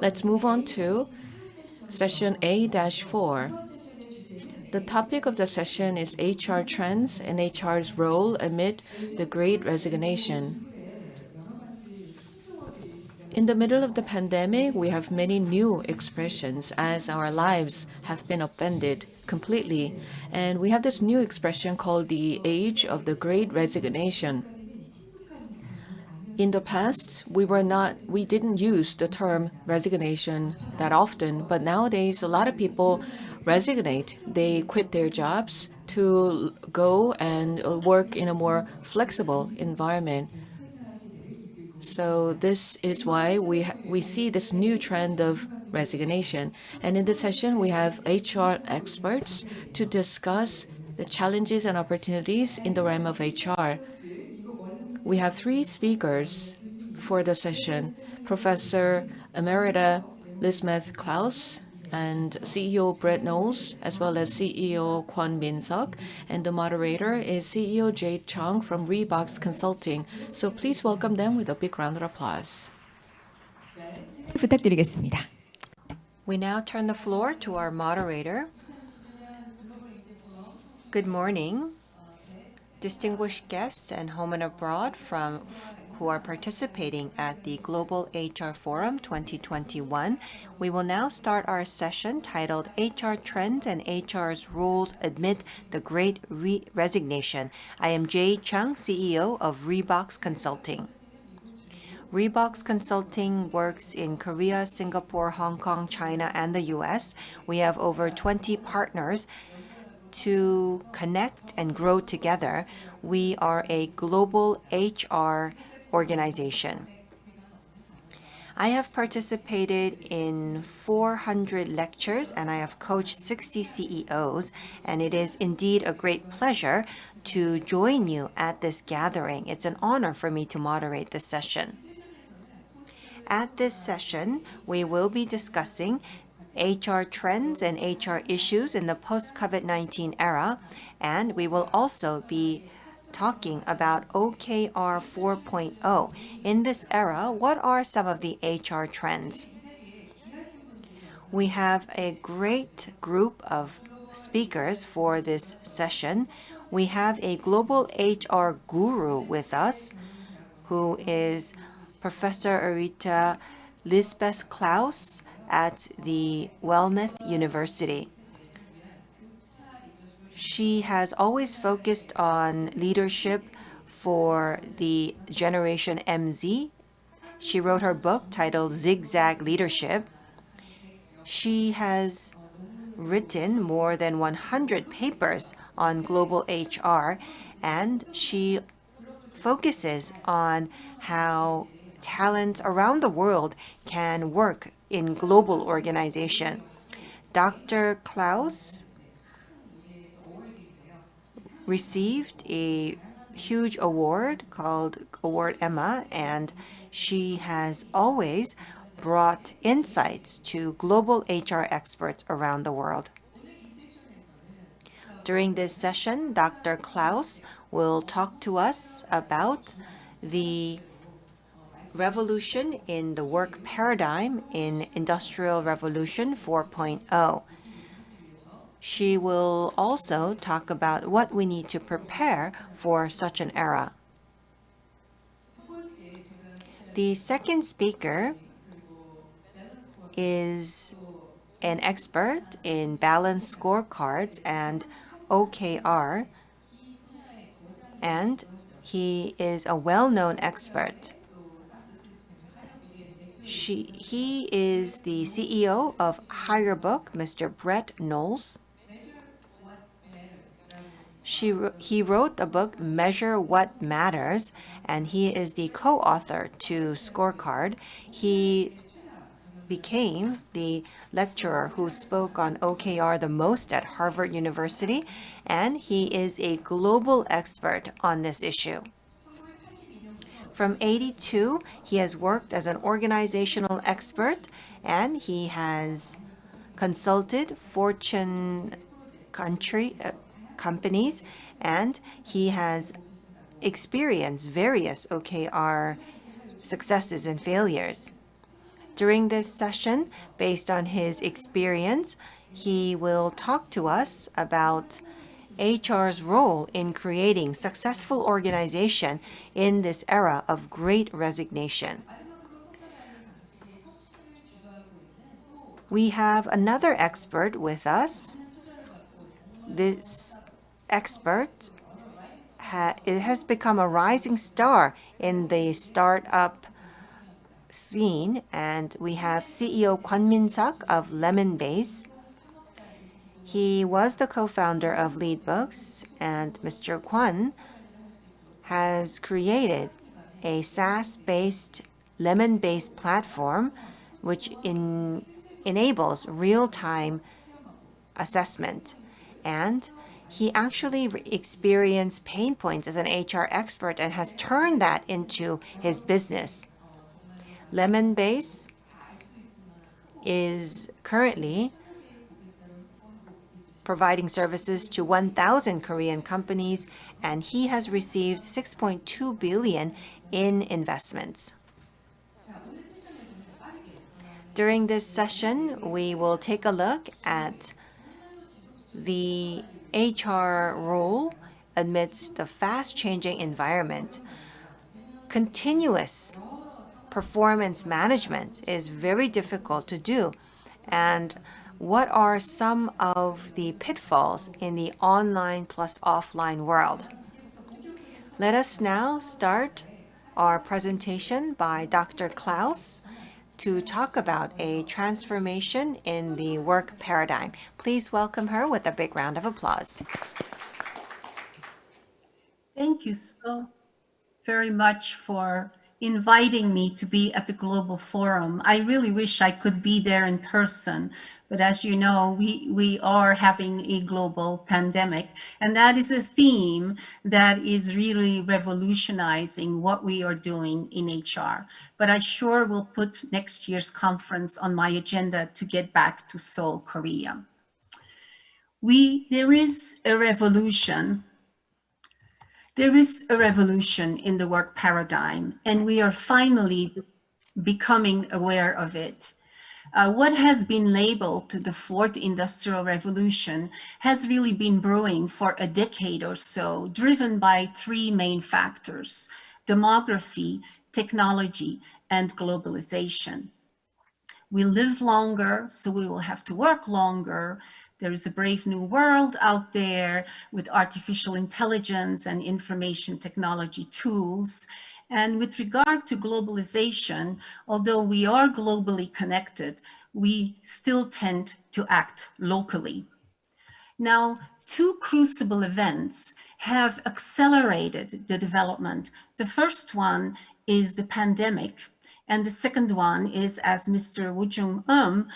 Let's move on to session A-4. The topic of the session is HR trends and HR's role amid the Great Resignation. In the middle of the pandemic, we have many new expressions as our lives have been upended completely. And we have this new expression called the age of the Great Resignation. In the past, we didn't use the term resignation that often, but nowadays a lot of people resignate. They quit their jobs to go and work in a more flexible environment. So this is why we see this new trend of resignation. And in this session, we have HR experts to discuss the challenges and opportunities in the realm of HR. We have 3 speakers for the session: Professor Emerita Lisbeth Claus, and CEO Brett Knowles, as well as CEO Kwon Min-seok, and the moderator is CEO Jade Chung from Reebox Consulting. So please welcome them with a big round of applause. 부탁드리겠습니다. We now turn the floor to our moderator. Good morning, distinguished guests and home and abroad who are participating at the Global HR Forum 2021. We will now start our session titled HR Trends and HR's Roles Amid the Great Resignation. I am Jade Chung, CEO of Reebox Consulting. Reebox Consulting works in Korea, Singapore, Hong Kong, China, and the US. We have over 20 partners to connect and grow together. We are a global HR organization. I have participated in 400 lectures and I have coached 60 CEOs, and it is indeed a great pleasure to join you at this gathering. It's an honor for me to moderate this session. At this session, we will be discussing HR trends and HR issues in the post-COVID-19 era, and we will also be talking about OKR 4.0. In this era, what are some of the HR trends? We have a great group of speakers for this session. We have a global HR guru with us, who is Professor Emerita Lisbeth Claus at the Wilmette University. She has always focused on leadership for the Generation MZ. She wrote her book titled Zigzag Leadership. She has written more than 100 papers on global HR, and she focuses on how talent around the world can work in global organization. Dr. Claus received a huge award called Award Emma, and she has always brought insights to global HR experts around the world. During this session, Dr. Claus will talk to us about the revolution in the work paradigm in Industrial Revolution 4.0. She will also talk about what we need to prepare for such an era. The second speaker is an expert in balanced scorecards and OKR, and he is a well-known expert. He is the CEO of HireBook, Mr. Brett Knowles. He wrote the book Measure What Matters, and he is the co-author to Scorecard. He became the lecturer who spoke on OKR the most at Harvard University, and he is a global expert on this issue. From '82, he has worked as an organizational expert, and he has consulted Fortune companies, and he has experienced various OKR successes and failures. During this session, based on his experience, he will talk to us about HR's role in creating successful organization in this era of great resignation. We have another expert with us. This expert has become a rising star in the startup scene, and we have CEO Kwon Min-seok of Lemon Base. He was the co-founder of Lead Books, and Mr. Kwon has created a SaaS-based lemon-based platform which enables real-time assessment. And he actually experienced pain points as an HR expert and has turned that into his business. Lemon Base is currently providing services to 1,000 Korean companies, and he has received 6.2 billion in investments. During this session, we will take a look at the HR role amidst the fast-changing environment. Continuous performance management is very difficult to do, and what are some of the pitfalls in the online plus offline world? Let us now start our presentation by Dr. Claus to talk about a transformation in the work paradigm. Please welcome her with a big round of applause. Thank you so very much for inviting me to be at the Global Forum. I really wish I could be there in person, but as you know, we are having a global pandemic, and that is a theme that is really revolutionizing what we are doing in HR. But I sure will put next year's conference on my agenda to get back to Seoul, Korea. There is a revolution. There is a revolution in the work paradigm, and we are finally becoming aware of it. What has been labeled the fourth industrial revolution has really been brewing for a decade or so, driven by three main factors: demography, technology, and globalization. We live longer, so we will have to work longer. There is a brave new world out there with artificial intelligence and information technology tools. And with regard to globalization, although we are globally connected, we still tend to act locally. Now, two crucible events have accelerated the development. The first one is the pandemic, and the second one is, as Mr. Woo Jung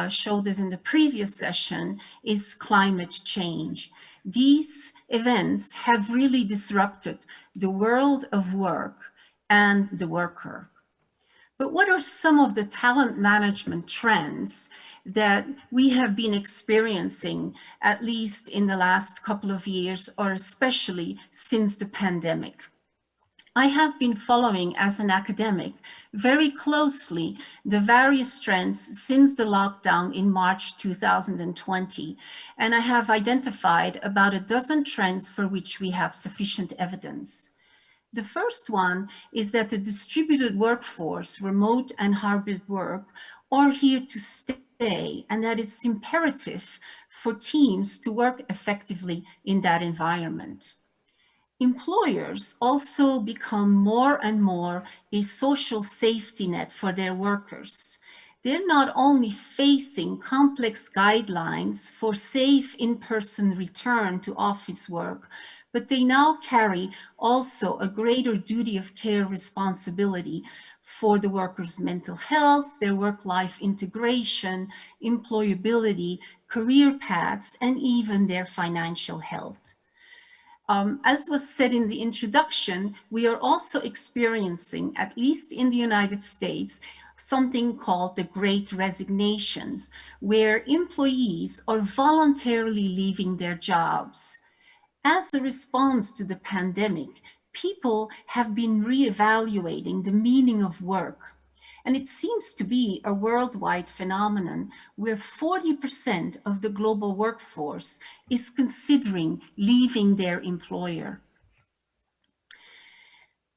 showed us in the previous session, is climate change. These events have really disrupted the world of work and the worker. But what are some of the talent management trends that we have been experiencing, at least in the last couple of years, or especially since the pandemic? I have been following as an academic very closely the various trends since the lockdown in March 2020, and I have identified about a dozen trends for which we have sufficient evidence. The first one is that the distributed workforce, remote and hybrid work, are here to stay, and that it's imperative for teams to work effectively in that environment. Employers also become more and more a social safety net for their workers. They're not only facing complex guidelines for safe in-person return to office work, but they now carry also a greater duty of care responsibility for the workers' mental health, their work-life integration, employability, career paths, and even their financial health. As was said in the introduction, we are also experiencing, at least in the United States, something called the Great Resignations, where employees are voluntarily leaving their jobs. As a response to the pandemic, people have been reevaluating the meaning of work. And it seems to be a worldwide phenomenon where 40% of the global workforce is considering leaving their employer.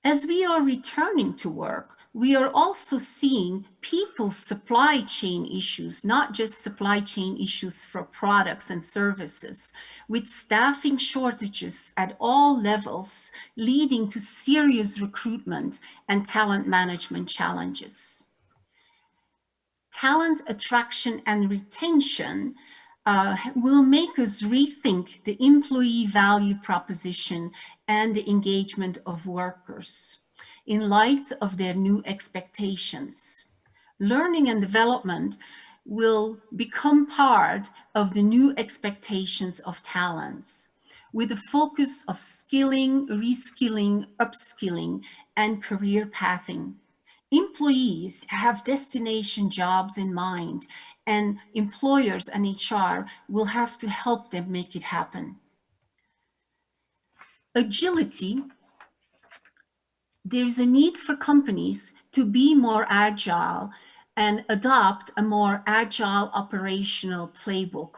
As we are returning to work, we are also seeing people's supply chain issues, not just supply chain issues for products and services, with staffing shortages at all levels, leading to serious recruitment and talent management challenges. Talent attraction and retention will make us rethink the employee value proposition and the engagement of workers in light of their new expectations. Learning and development will become part of the new expectations of talents, with a focus of skilling, reskilling, upskilling, and career pathing. Employees have destination jobs in mind, and employers and HR will have to help them make it happen. Agility. There's a need for companies to be more agile and adopt a more agile operational playbook.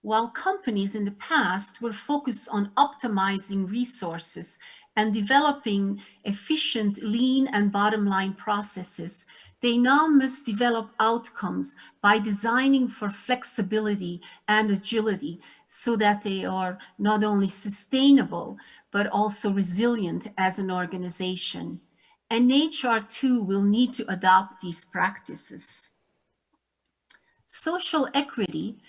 While companies in the past were focused on optimizing resources and developing efficient, lean, and bottom line processes, they now must develop outcomes by designing for flexibility and agility so that they are not only sustainable, but also resilient as an organization. And HR too will need to adopt these practices. Social equity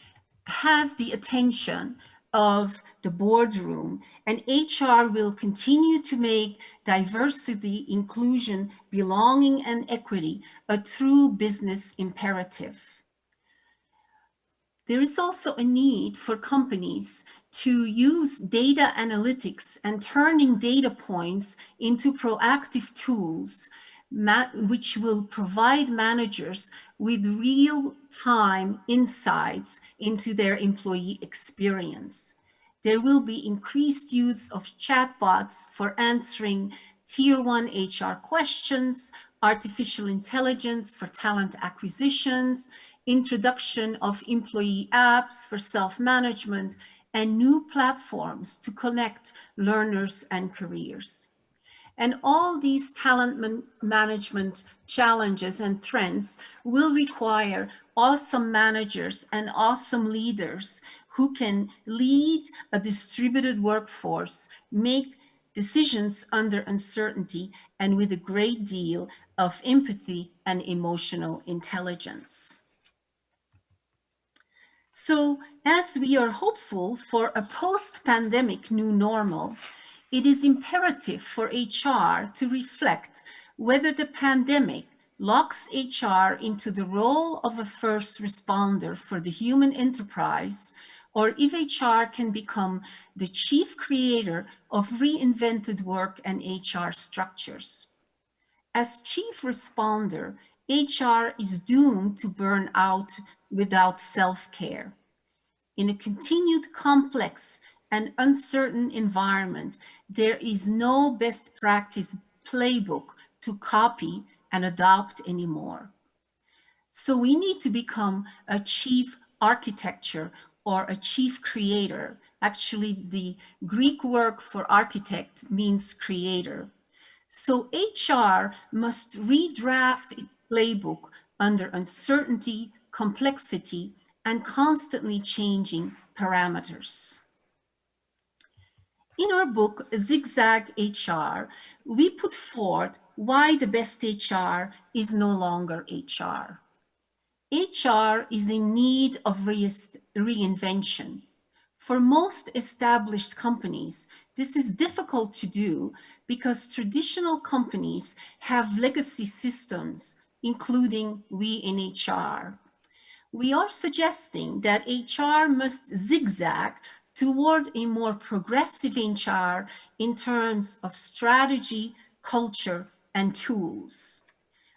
has the attention of the boardroom, and HR will continue to make diversity, inclusion, belonging, and equity a true business imperative. There is also a need for companies to use data analytics and turning data points into proactive tools, which will provide managers with real-time insights into their employee experience. There will be increased use of chatbots for answering Tier 1 HR questions, artificial intelligence for talent acquisitions, introduction of employee apps for self-management, and new platforms to connect learners and careers. And all these talent management challenges and trends will require awesome managers and awesome leaders who can lead a distributed workforce, make decisions under uncertainty, and with a great deal of empathy and emotional intelligence. So, as we are hopeful for a post-pandemic new normal, it is imperative for HR to reflect whether the pandemic locks HR into the role of a first responder for the human enterprise, or if HR can become the chief creator of reinvented work and HR structures. As chief responder, HR is doomed to burn out without self-care. In a continued complex and uncertain environment, there is no best practice playbook to copy and adopt anymore. So we need to become a chief architecture or a chief creator. Actually, the Greek word for architect means creator. So HR must redraft its playbook under uncertainty, complexity, and constantly changing parameters. In our book, Zigzag HR, we put forth why the best HR is no longer HR. HR is in need of reinvention. For most established companies, this is difficult to do because traditional companies have legacy systems, including we in HR. We are suggesting that HR must zigzag toward a more progressive HR in terms of strategy, culture, and tools.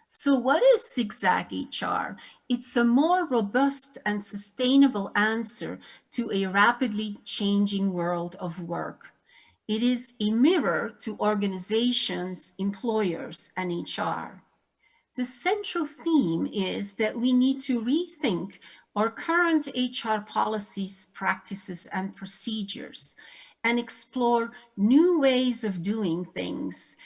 So what is zigzag HR? It's a more robust and sustainable answer to a rapidly changing world of work. It is a mirror to organizations, employers, and HR. The central theme is that we need to rethink our current HR policies, practices, and procedures and explore new ways of doing things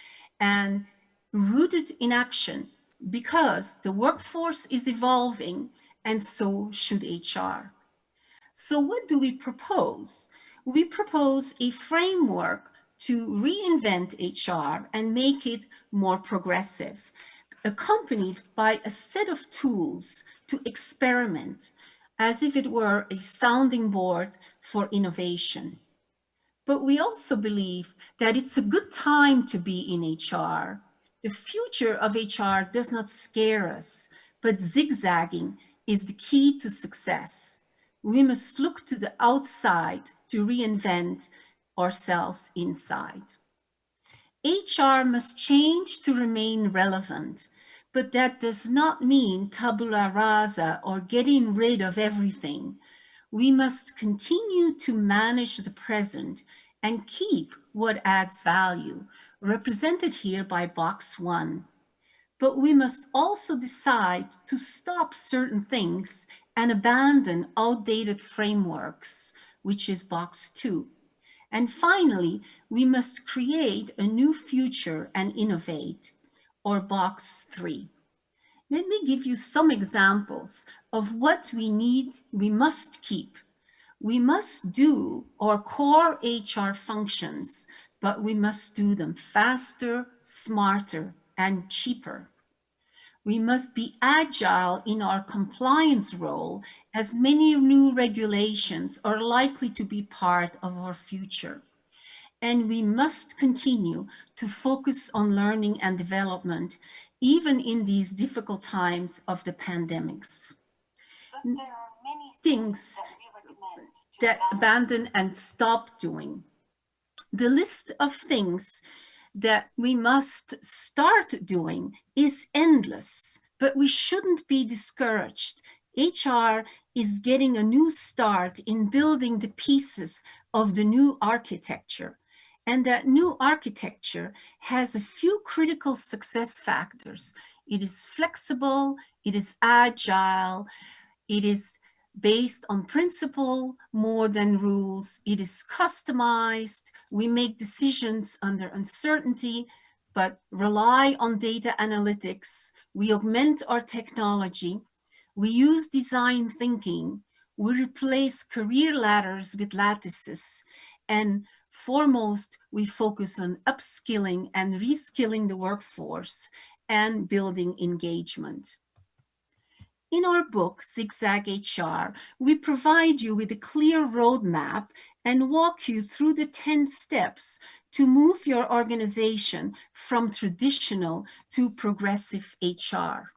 and rooted in action, because the workforce is evolving and so should HR. So what do we propose? We propose a framework to reinvent HR and make it more progressive, accompanied by a set of tools to experiment as if it were a sounding board for innovation. But we also believe that it's a good time to be in HR. The future of HR does not scare us, but zigzagging is the key to success. We must look to the outside to reinvent ourselves inside. HR must change to remain relevant, but that does not mean tabula rasa or getting rid of everything. We must continue to manage the present and keep what adds value, represented here by box 1. But we must also decide to stop certain things and abandon outdated frameworks, which is box 2. And finally, we must create a new future and innovate, or box 3. Let me give you some examples of what we must keep. We must do our core HR functions, but we must do them faster, smarter, and cheaper. We must be agile in our compliance role, as many new regulations are likely to be part of our future. And we must continue to focus on learning and development, even in these difficult times of the pandemics. But there are many things that abandon and stop doing. The list of things that we must start doing is endless, but we shouldn't be discouraged. HR is getting a new start in building the pieces of the new architecture. And that new architecture has a few critical success factors. It is flexible, it is agile, it is based on principle more than rules. It is customized. We make decisions under uncertainty, but rely on data analytics. We augment our technology. We use design thinking. We replace career ladders with lattices. And foremost, we focus on upskilling and reskilling the workforce and building engagement. In our book, Zigzag HR, we provide you with a clear roadmap and walk you through the 10 steps to move your organization from traditional to progressive HR.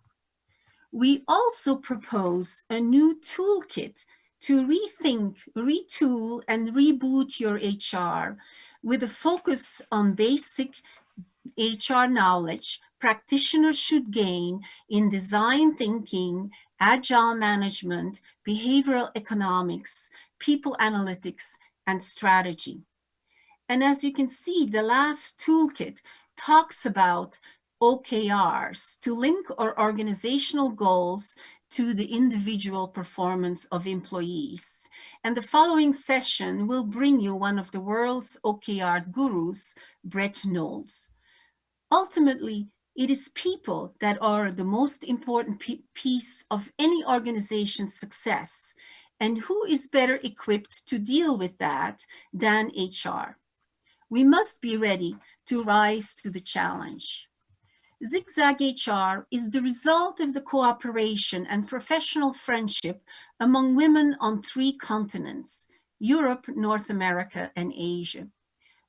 We also propose a new toolkit to rethink, retool, and reboot your HR with a focus on basic HR knowledge practitioners should gain in design thinking, agile management, behavioral economics, people analytics, and strategy. And as you can see, the last toolkit talks about OKRs to link our organizational goals to the individual performance of employees. And the following session will bring you one of the world's OKR gurus, Brett Knowles. Ultimately, it is people that are the most important piece of any organization's success. And who is better equipped to deal with that than HR? We must be ready to rise to the challenge. Zigzag HR is the result of the cooperation and professional friendship among women on 3 continents, Europe, North America, and Asia.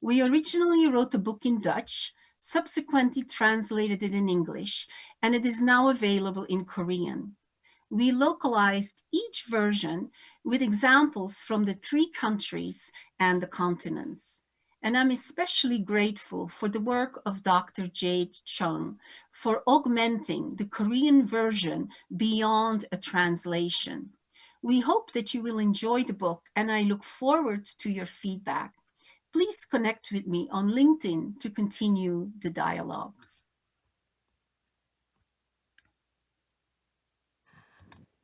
We originally wrote the book in Dutch, subsequently translated it in English, and it is now available in Korean. We localized each version with examples from the 3 countries and the continents. And I'm especially grateful for the work of Dr. Jade Chung for augmenting the Korean version beyond a translation. We hope that you will enjoy the book, and I look forward to your feedback. Please connect with me on LinkedIn to continue the dialogue.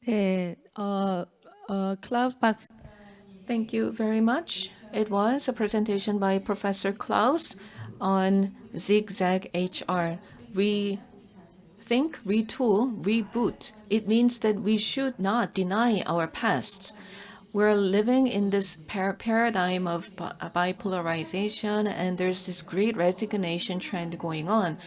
네, 클라우스 박사. Thank you very much. It was a presentation by Professor Claus on Zigzag HR. Rethink, retool, reboot. It means that we should not deny our pasts. We're living in this paradigm of bipolarization, and there's this great resignation trend going on.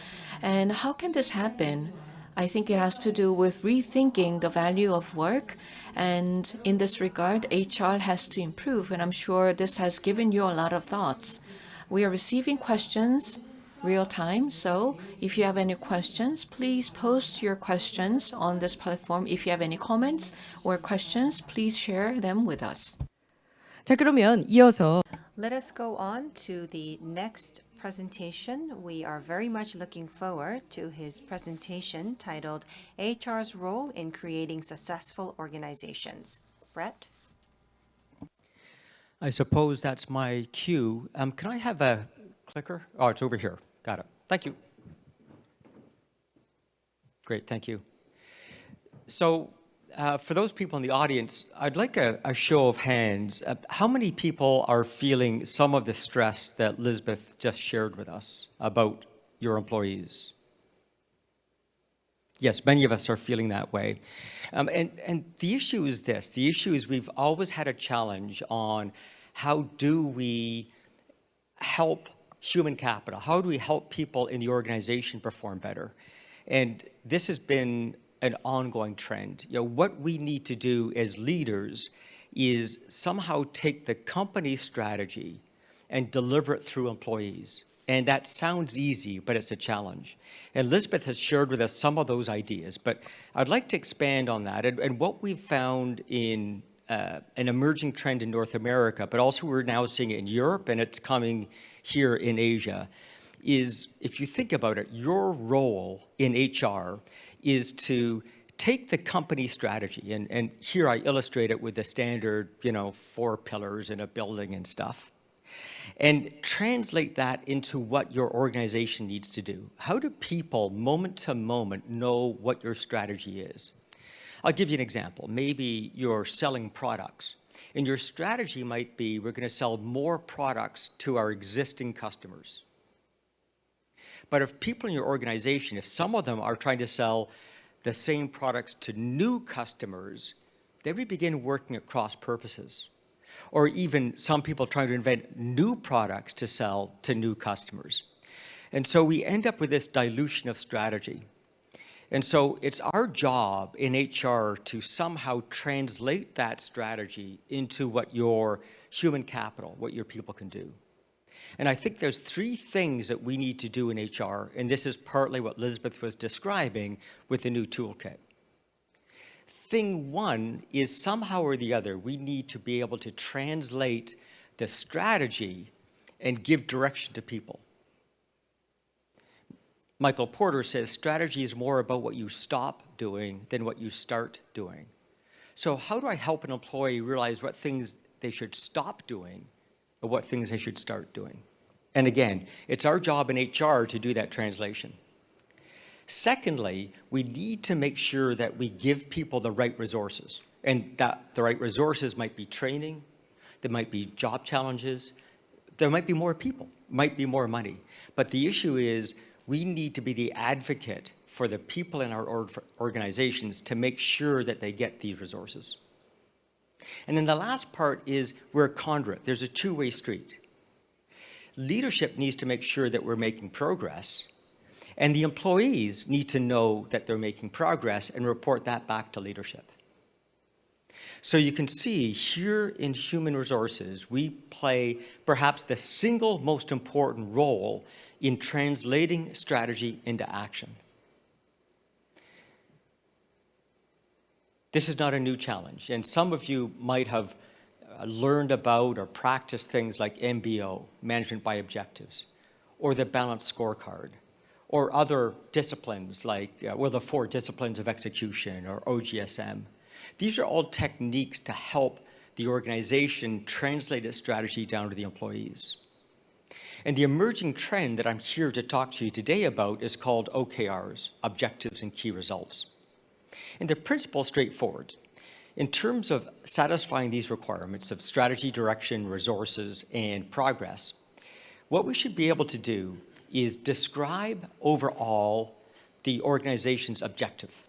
And how can this happen? I think it has to do with rethinking the value of work. And in this regard, HR has to improve. And I'm sure this has given you a lot of thoughts. We are receiving questions real time. So if you have any questions, please post your questions on this platform. If you have any comments or questions, please share them with us. 자, 그러면 이어서 Let us go on to the next presentation. We are very much looking forward to his presentation titled HR's Role in Creating Successful Organizations. Brett? I suppose that's my cue. Can I have a clicker? Oh, it's over here. Got it. Thank you. Great, thank you. So for those people in the audience, I'd like a show of hands. How many people are feeling some of the stress that Lisbeth just shared with us about your employees? Yes, many of us are feeling that way. And the issue is this. The issue is we've always had a challenge on how do we help human capital? How do we help people in the organization perform better? And this has been an ongoing trend. You know, what we need to do as leaders is somehow take the company strategy and deliver it through employees. And that sounds easy, but it's a challenge. And Lisbeth has shared with us some of those ideas, but I'd like to expand on that. And what we've found in an emerging trend in North America, but also we're now seeing it in Europe, and it's coming here in Asia, is if you think about it, your role in HR is to take the company strategy, and here I illustrate it with the standard, 4 pillars in a building and stuff, and translate that into what your organization needs to do. How do people, moment to moment, know what your strategy is? I'll give you an example. Maybe you're selling products, and your strategy might be, we're going to sell more products to our existing customers. But if people in your organization, if some of them are trying to sell the same products to new customers, then we begin working at cross purposes. Or even some people trying to invent new products to sell to new customers. And so we end up with this dilution of strategy. And so it's our job in HR to somehow translate that strategy into what your human capital, what your people can do. And I think there's 3 things that we need to do in HR, and this is partly what Lisbeth was describing with the new toolkit. Thing 1 is somehow or the other, we need to be able to translate the strategy and give direction to people. Michael Porter says strategy is more about what you stop doing than what you start doing. So how do I help an employee realize what things they should stop doing or what things they should start doing? And again, it's our job in HR to do that translation. Secondly, we need to make sure that we give people the right resources, and that the right resources might be training, there might be job challenges, there might be more people, might be more money. But the issue is we need to be the advocate for the people in our organizations to make sure that they get these resources. And then the last part is we're a conduit. There's a 2-way street. Leadership needs to make sure that we're making progress, and the employees need to know that they're making progress and report that back to leadership. So you can see here in human resources, we play perhaps the single most important role in translating strategy into action. This is not a new challenge, and some of you might have learned about or practiced things like MBO, Management by Objectives, or the Balanced Scorecard, or other disciplines like, the 4 disciplines of execution, or OGSM. These are all techniques to help the organization translate its strategy down to the employees. And the emerging trend that I'm here to talk to you today about is called OKRs, Objectives and Key Results. And the principle is straightforward. In terms of satisfying these requirements of strategy, direction, resources, and progress, what we should be able to do is describe overall the organization's objective.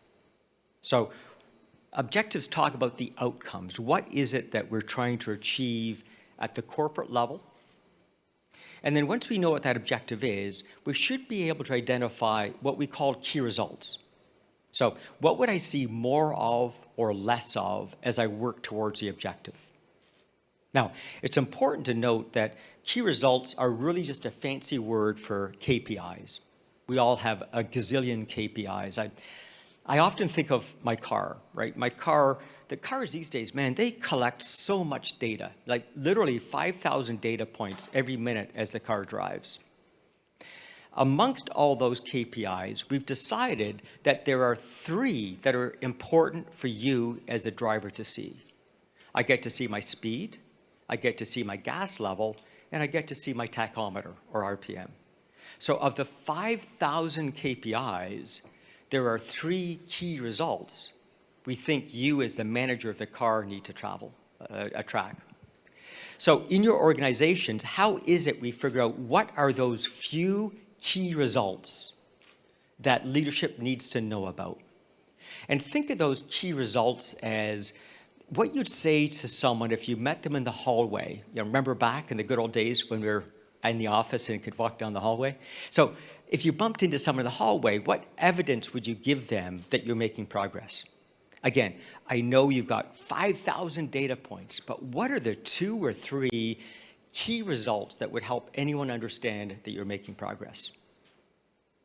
So objectives talk about the outcomes. What is it that we're trying to achieve at the corporate level? And then once we know what that objective is, we should be able to identify what we call key results. So what would I see more of or less of as I work towards the objective? Now, it's important to note that key results are really just a fancy word for KPIs. We all have a gazillion KPIs. I often think of my car, right? The cars these days, man, they collect so much data, like literally 5,000 data points every minute as the car drives. Amongst all those KPIs, we've decided that there are 3 that are important for you as the driver to see. I get to see my speed, I get to see my gas level, and I get to see my tachometer, or RPM. So of the 5,000 KPIs, there are 3 key results we think you as the manager of the car need to track. So in your organizations, how is it we figure out what are those few key results that leadership needs to know about? And think of those key results as what you'd say to someone if you met them in the hallway. You know, remember back in the good old days when we were in the office and could walk down the hallway? So if you bumped into someone in the hallway, what evidence would you give them that you're making progress? Again, I know you've got 5,000 data points, but what are the 2 or 3 key results that would help anyone understand that you're making progress?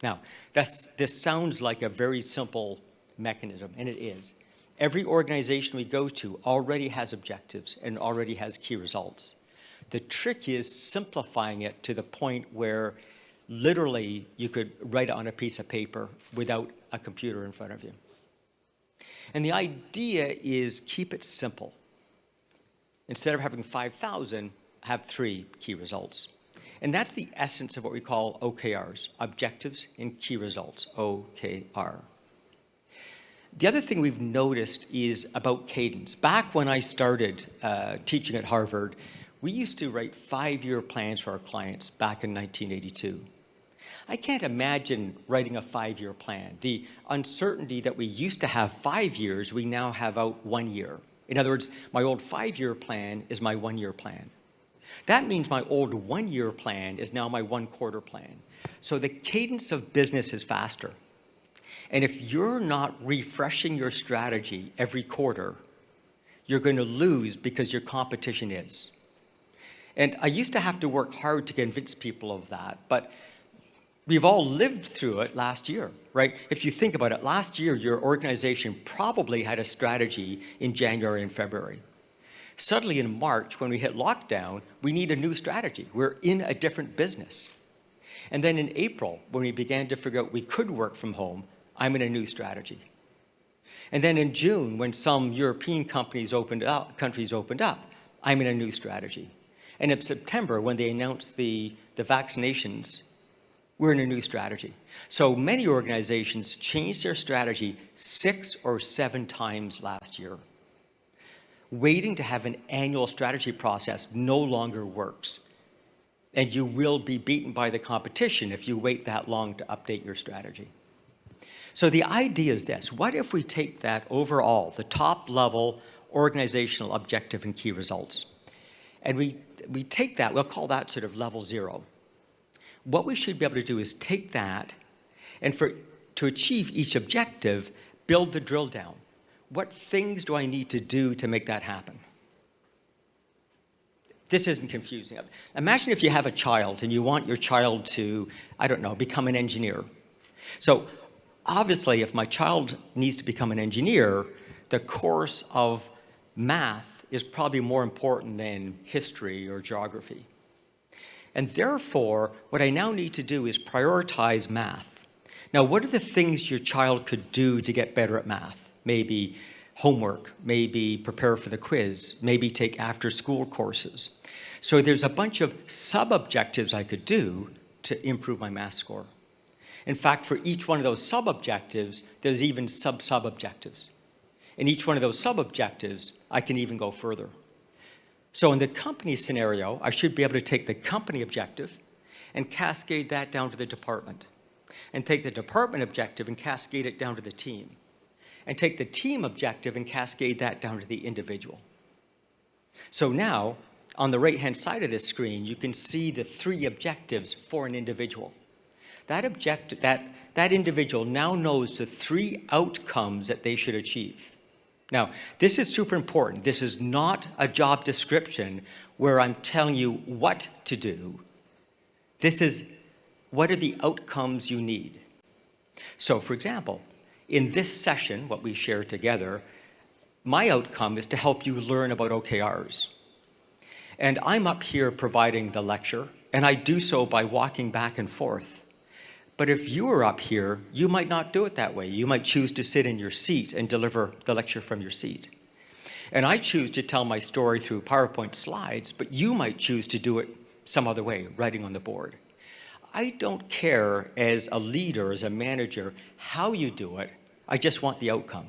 Now, this sounds like a very simple mechanism, and it is. Every organization we go to already has objectives and already has key results. The trick is simplifying it to the point where literally you could write it on a piece of paper without a computer in front of you. And the idea is keep it simple. Instead of having 5,000, have 3 key results. And that's the essence of what we call OKRs, objectives and key results, OKR. The other thing we've noticed is about cadence. Back when I started teaching at Harvard, we used to write 5-year plans for our clients back in 1982. I can't imagine writing a 5-year plan. The uncertainty that we used to have 5 years, we now have out 1 year. In other words, my old 5-year plan is my 1-year plan. That means my old 1-year plan is now my 1-quarter plan. So the cadence of business is faster. And if you're not refreshing your strategy every quarter, you're going to lose because your competition is. And I used to have to work hard to convince people of that, but we've all lived through it last year, right? If you think about it, last year, your organization probably had a strategy in January and February. Suddenly in March, when we hit lockdown, we need a new strategy. We're in a different business. And then in April, when we began to figure out we could work from home, I'm in a new strategy. And then in June, when some European countries opened up, I'm in a new strategy. And in September, when they announced the vaccinations, we're in a new strategy. So many organizations changed their strategy 6 or 7 times last year. Waiting to have an annual strategy process no longer works. And you will be beaten by the competition if you wait that long to update your strategy. So the idea is this: what if we take that overall, the top level organizational objective and key results, and we take that, we'll call that sort of level 0. What we should be able to do is take that and to achieve each objective, build the drill down. What things do I need to do to make that happen? This isn't confusing. Imagine if you have a child and you want your child to, I don't know, become an engineer. So obviously, if my child needs to become an engineer, the course of math is probably more important than history or geography. And therefore, what I now need to do is prioritize math. Now, what are the things your child could do to get better at math? Maybe homework, maybe prepare for the quiz, maybe take after-school courses. So there's a bunch of sub-objectives I could do to improve my math score. In fact, for each one of those sub-objectives, there's even sub-sub-objectives. in each one of those sub-objectives, I can even go further. So in the company scenario, I should be able to take the company objective and cascade that down to the department, and take the department objective and cascade it down to the team, and take the team objective and cascade that down to the individual. So now, on the right-hand side of this screen, you can see the 3 objectives for an individual. That individual now knows the 3 outcomes that they should achieve. Now, this is super important. This is not a job description where I'm telling you what to do. This is, what are the outcomes you need? So, for example, in this session, what we share together, my outcome is to help you learn about OKRs. And I'm up here providing the lecture, and I do so by walking back and forth. But if you were up here, you might not do it that way. You might choose to sit in your seat and deliver the lecture from your seat. And I choose to tell my story through PowerPoint slides, but you might choose to do it some other way, writing on the board. I don't care as a leader, as a manager, how you do it. I just want the outcome.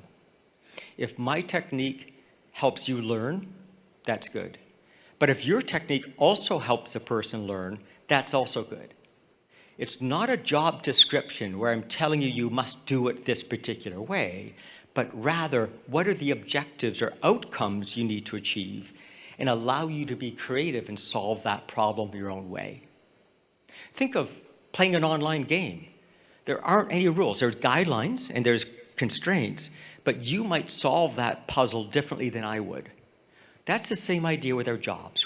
If my technique helps you learn, that's good. But if your technique also helps a person learn, that's also good. It's not a job description where I'm telling you you must do it this particular way, but rather, what are the objectives or outcomes you need to achieve, and allow you to be creative and solve that problem your own way. Think of playing an online game. There aren't any rules. There's guidelines and there's constraints, but you might solve that puzzle differently than I would. That's the same idea with our jobs.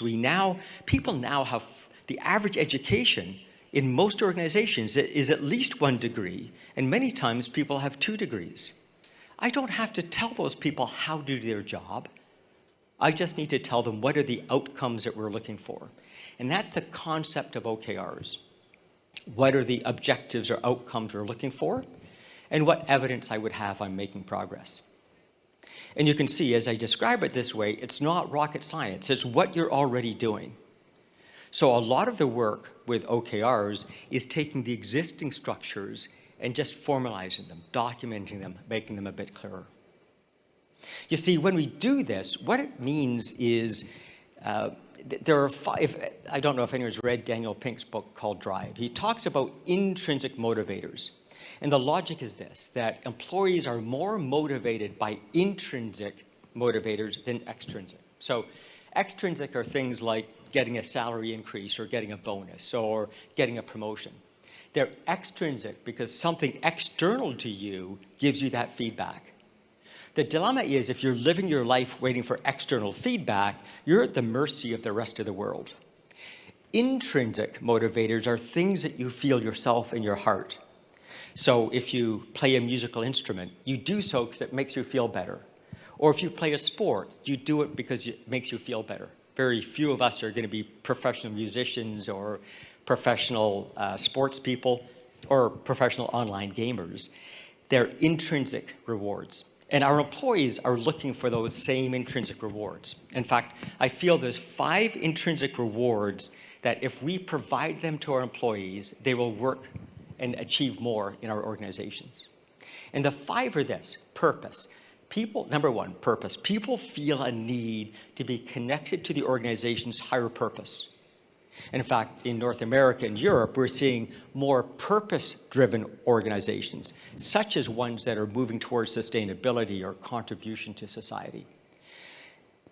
People now have the average education in most organizations is at least 1 degree, and many times people have 2 degrees. I don't have to tell those people how to do their job. I just need to tell them what are the outcomes that we're looking for. And that's the concept of OKRs. What are the objectives or outcomes we're looking for, and what evidence I would have I'm making progress. And you can see, as I describe it this way, it's not rocket science. It's what you're already doing. So a lot of the work with OKRs is taking the existing structures and just formalizing them, documenting them, making them a bit clearer. You see, when we do this, what it means is there are 5, I don't know if anyone's read Daniel Pink's book called Drive. He talks about intrinsic motivators. And the logic is this, that employees are more motivated by intrinsic motivators than extrinsic. So extrinsic are things like getting a salary increase or getting a bonus or getting a promotion. They're extrinsic because something external to you gives you that feedback. The dilemma is if you're living your life waiting for external feedback, you're at the mercy of the rest of the world. Intrinsic motivators are things that you feel yourself in your heart. So if you play a musical instrument, you do so because it makes you feel better. Or if you play a sport, you do it because it makes you feel better. Very few of us are going to be professional musicians or professional sports people or professional online gamers. They're intrinsic rewards. And our employees are looking for those same intrinsic rewards. In fact, I feel there's 5 intrinsic rewards that if we provide them to our employees, they will work and achieve more in our organizations. And the 5 are this: purpose. Number 1, purpose. People feel a need to be connected to the organization's higher purpose. And in fact, in North America and Europe, we're seeing more purpose-driven organizations, such as ones that are moving towards sustainability or contribution to society.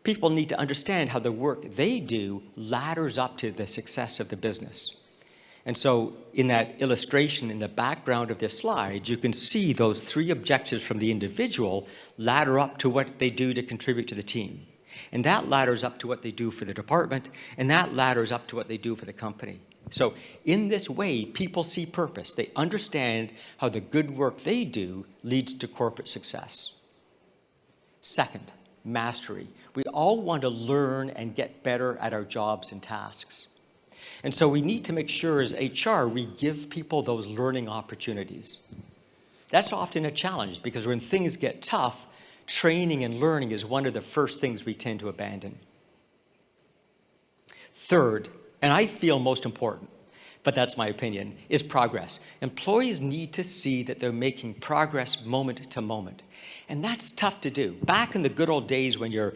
People need to understand how the work they do ladders up to the success of the business. And so in that illustration in the background of this slide, you can see those 3 objectives from the individual ladder up to what they do to contribute to the team. And that ladders up to what they do for the department, and that ladders up to what they do for the company. So in this way, people see purpose. They understand how the good work they do leads to corporate success. Second, mastery. We all want to learn and get better at our jobs and tasks. And so we need to make sure as HR, we give people those learning opportunities. That's often a challenge because when things get tough, training and learning is one of the first things we tend to abandon. Third, and I feel most important, but that's my opinion, is progress. Employees need to see that they're making progress moment to moment. And that's tough to do. Back in the good old days when you're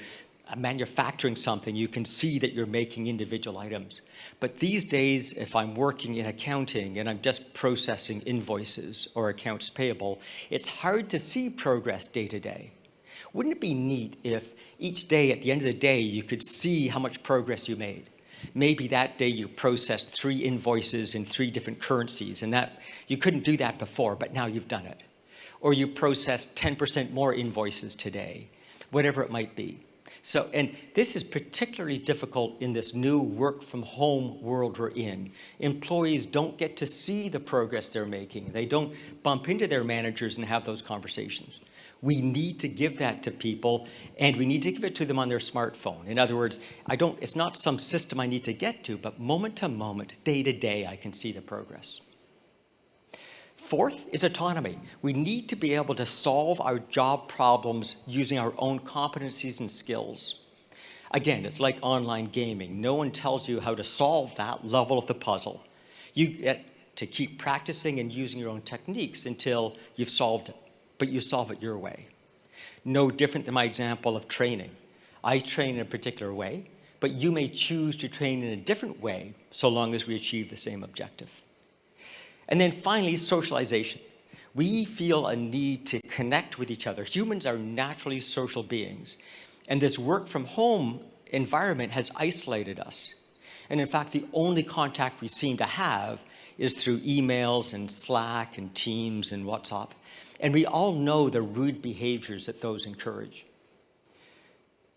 manufacturing something, you can see that you're making individual items. But these days, if I'm working in accounting and I'm just processing invoices or accounts payable, it's hard to see progress day to day. Wouldn't it be neat if each day, at the end of the day, you could see how much progress you made? Maybe that day you processed 3 invoices in 3 different currencies, and that you couldn't do that before, but now you've done it. Or you processed 10% more invoices today, whatever it might be. So, and this is particularly difficult in this new work from home world we're in. Employees don't get to see the progress they're making. They don't bump into their managers and have those conversations. We need to give that to people, and we need to give it to them on their smartphone. In other words, it's not some system I need to get to, but moment to moment, day to day, I can see the progress. Fourth is autonomy. We need to be able to solve our job problems using our own competencies and skills. Again, it's like online gaming. No one tells you how to solve that level of the puzzle. You get to keep practicing and using your own techniques until you've solved it, but you solve it your way. No different than my example of training. I train in a particular way, but you may choose to train in a different way so long as we achieve the same objective. And then finally, socialization. We feel a need to connect with each other. Humans are naturally social beings, and this work from home environment has isolated us. And in fact, the only contact we seem to have is through emails and Slack and Teams and WhatsApp. And we all know the rude behaviors that those encourage.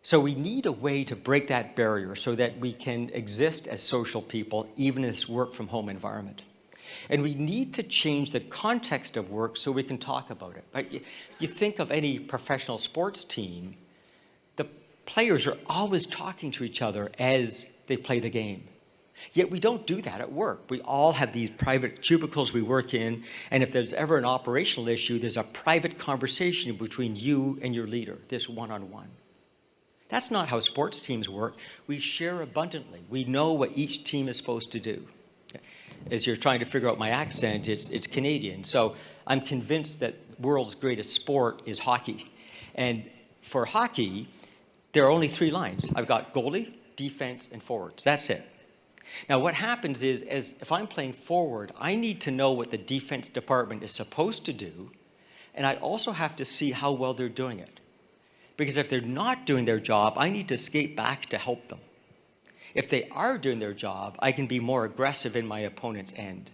So we need a way to break that barrier so that we can exist as social people, even in this work from home environment. And we need to change the context of work so we can talk about it. Right? You think of any professional sports team, the players are always talking to each other as they play the game. Yet we don't do that at work. We all have these private cubicles we work in, and if there's ever an operational issue, there's a private conversation between you and your leader, this one-on-one. That's not how sports teams work. We share abundantly. We know what each team is supposed to do. As you're trying to figure out my accent, it's Canadian. So I'm convinced that the world's greatest sport is hockey. And for hockey, there are only 3 lines. I've got goalie, defense, and forwards. That's it. Now what happens is, if I'm playing forward, I need to know what the defense department is supposed to do, and I also have to see how well they're doing it. Because if they're not doing their job, I need to skate back to help them. If they are doing their job, I can be more aggressive in my opponent's end.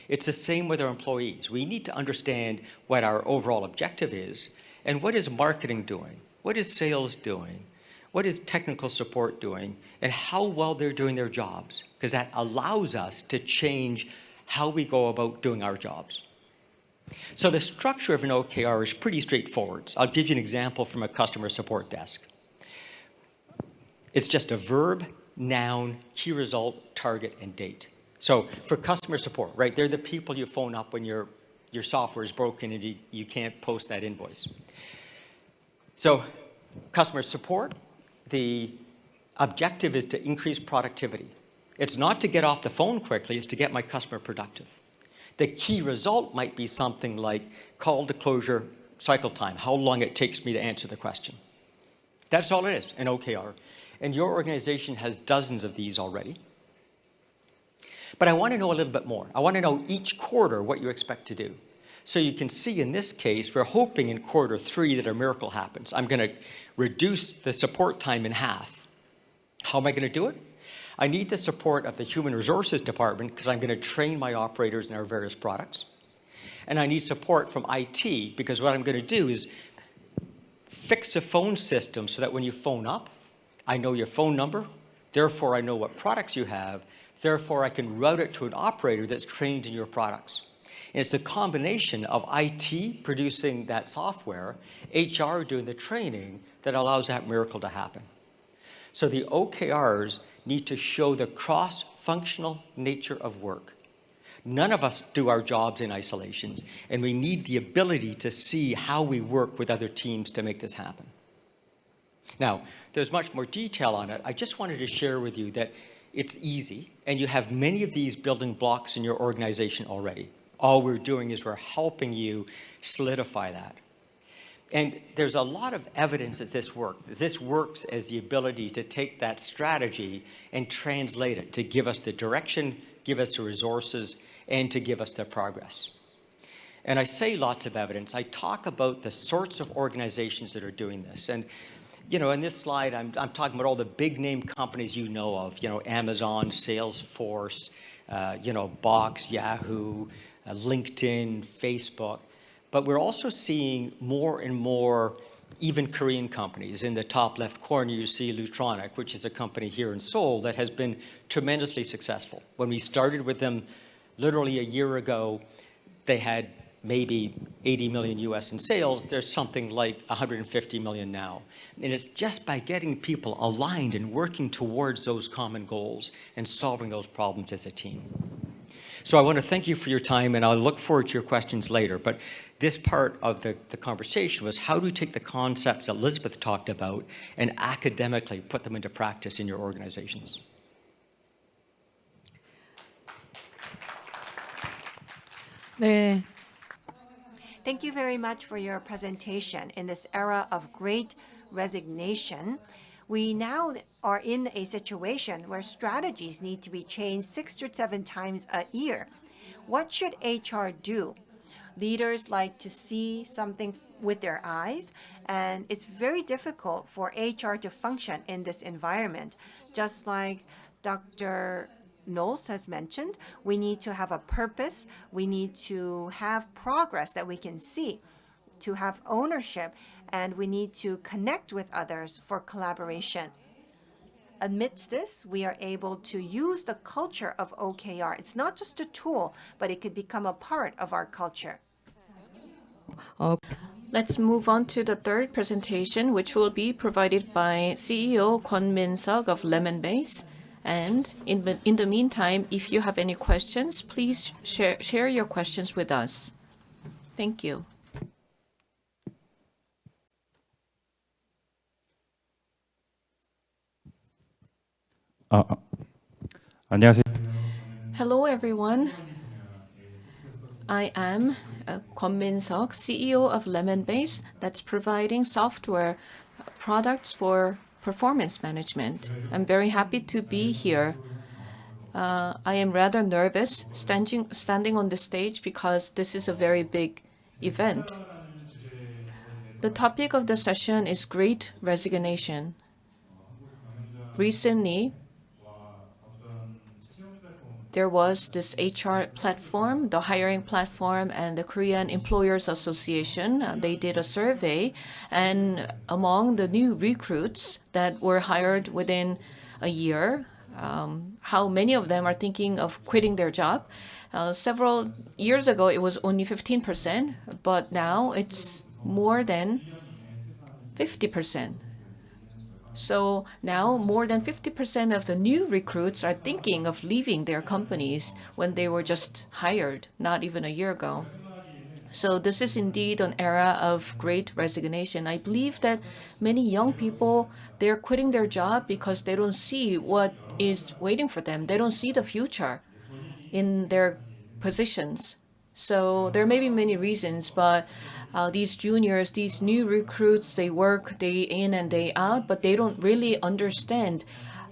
It's the same with our employees. We need to understand what our overall objective is, and what is marketing doing? What is sales doing? What is technical support doing? And how well they're doing their jobs, because that allows us to change how we go about doing our jobs. So the structure of an OKR is pretty straightforward. I'll give you an example from a customer support desk. It's just a verb, noun, key result, target, and date. So for customer support, right, they're the people you phone up when your software is broken and you can't post that invoice. So customer support, the objective is to increase productivity. It's not to get off the phone quickly, it's to get my customer productive. The key result might be something like call to closure cycle time, how long it takes me to answer the question. That's all it is, an OKR. And your organization has dozens of these already. But I want to know a little bit more. I want to know each quarter what you expect to do. So you can see in this case, we're hoping in quarter 3 that a miracle happens. I'm going to reduce the support time in half. How am I going to do it? I need the support of the human resources department because I'm going to train my operators in our various products. And I need support from IT because what I'm going to do is fix a phone system so that when you phone up, I know your phone number, therefore I know what products you have, therefore I can route it to an operator that's trained in your products. And it's the combination of IT producing that software, HR doing the training, that allows that miracle to happen. So the OKRs need to show the cross-functional nature of work. None of us do our jobs in isolations, and we need the ability to see how we work with other teams to make this happen. Now, there's much more detail on it. I just wanted to share with you that it's easy, and you have many of these building blocks in your organization already. All we're doing is we're helping you solidify that. And there's a lot of evidence that this works. This works as the ability to take that strategy and translate it, to give us the direction, give us the resources, and to give us the progress. And I say lots of evidence. I talk about the sorts of organizations that are doing this. And you know, in this slide, I'm talking about all the big name companies you know of, you know, Amazon, Salesforce, you know, Box, Yahoo, LinkedIn, Facebook. But we're also seeing more and more even Korean companies. In the top left corner, you see Lutronic, which is a company here in Seoul that has been tremendously successful. When we started with them literally a year ago, they had maybe 80 million US in sales. There's something like 150 million now. And it's just by getting people aligned and working towards those common goals and solving those problems as a team. So I want to thank you for your time, and I'll look forward to your questions later. But this part of the conversation was, how do you take the concepts that Lisbeth talked about and academically put them into practice in your organizations? 네, Thank you very much for your presentation. In this era of great resignation, we now are in a situation where strategies need to be changed 6 to 7 times a year. What should HR do? Leaders like to see something with their eyes, and it's very difficult for HR to function in this environment. Just like Dr. Knowles has mentioned, we need to have a purpose, we need to have progress that we can see, to have ownership, and we need to connect with others for collaboration. Amidst this, we are able to use the culture of OKR. It's not just a tool, but it could become a part of our culture. Let's move on to the third presentation, which will be provided by CEO Kwon Min-seok of Lemonbase. And in the meantime, if you have any questions, please share your questions with us. Thank you. 안녕하세요. Hello, everyone. I am Kwon Min-seok, CEO of Lemonbase, that's providing software products for performance management. I'm very happy to be here. I am rather nervous standing on the stage because this is a very big event. The topic of the session is Great Resignation. Recently, there was this HR platform, the hiring platform, and the Korean Employers Association. They did a survey, and among the new recruits that were hired within a year, how many of them are thinking of quitting their job. Several years ago, it was only 15%, but now it's more than 50%. So now more than 50% of the new recruits are thinking of leaving their companies when they were just hired, not even a year ago. So this is indeed an era of great resignation. I believe that many young people, they're quitting their job because they don't see what is waiting for them. They don't see the future in their positions. So there may be many reasons, but these juniors, these new recruits, they work day in and day out, but they don't really understand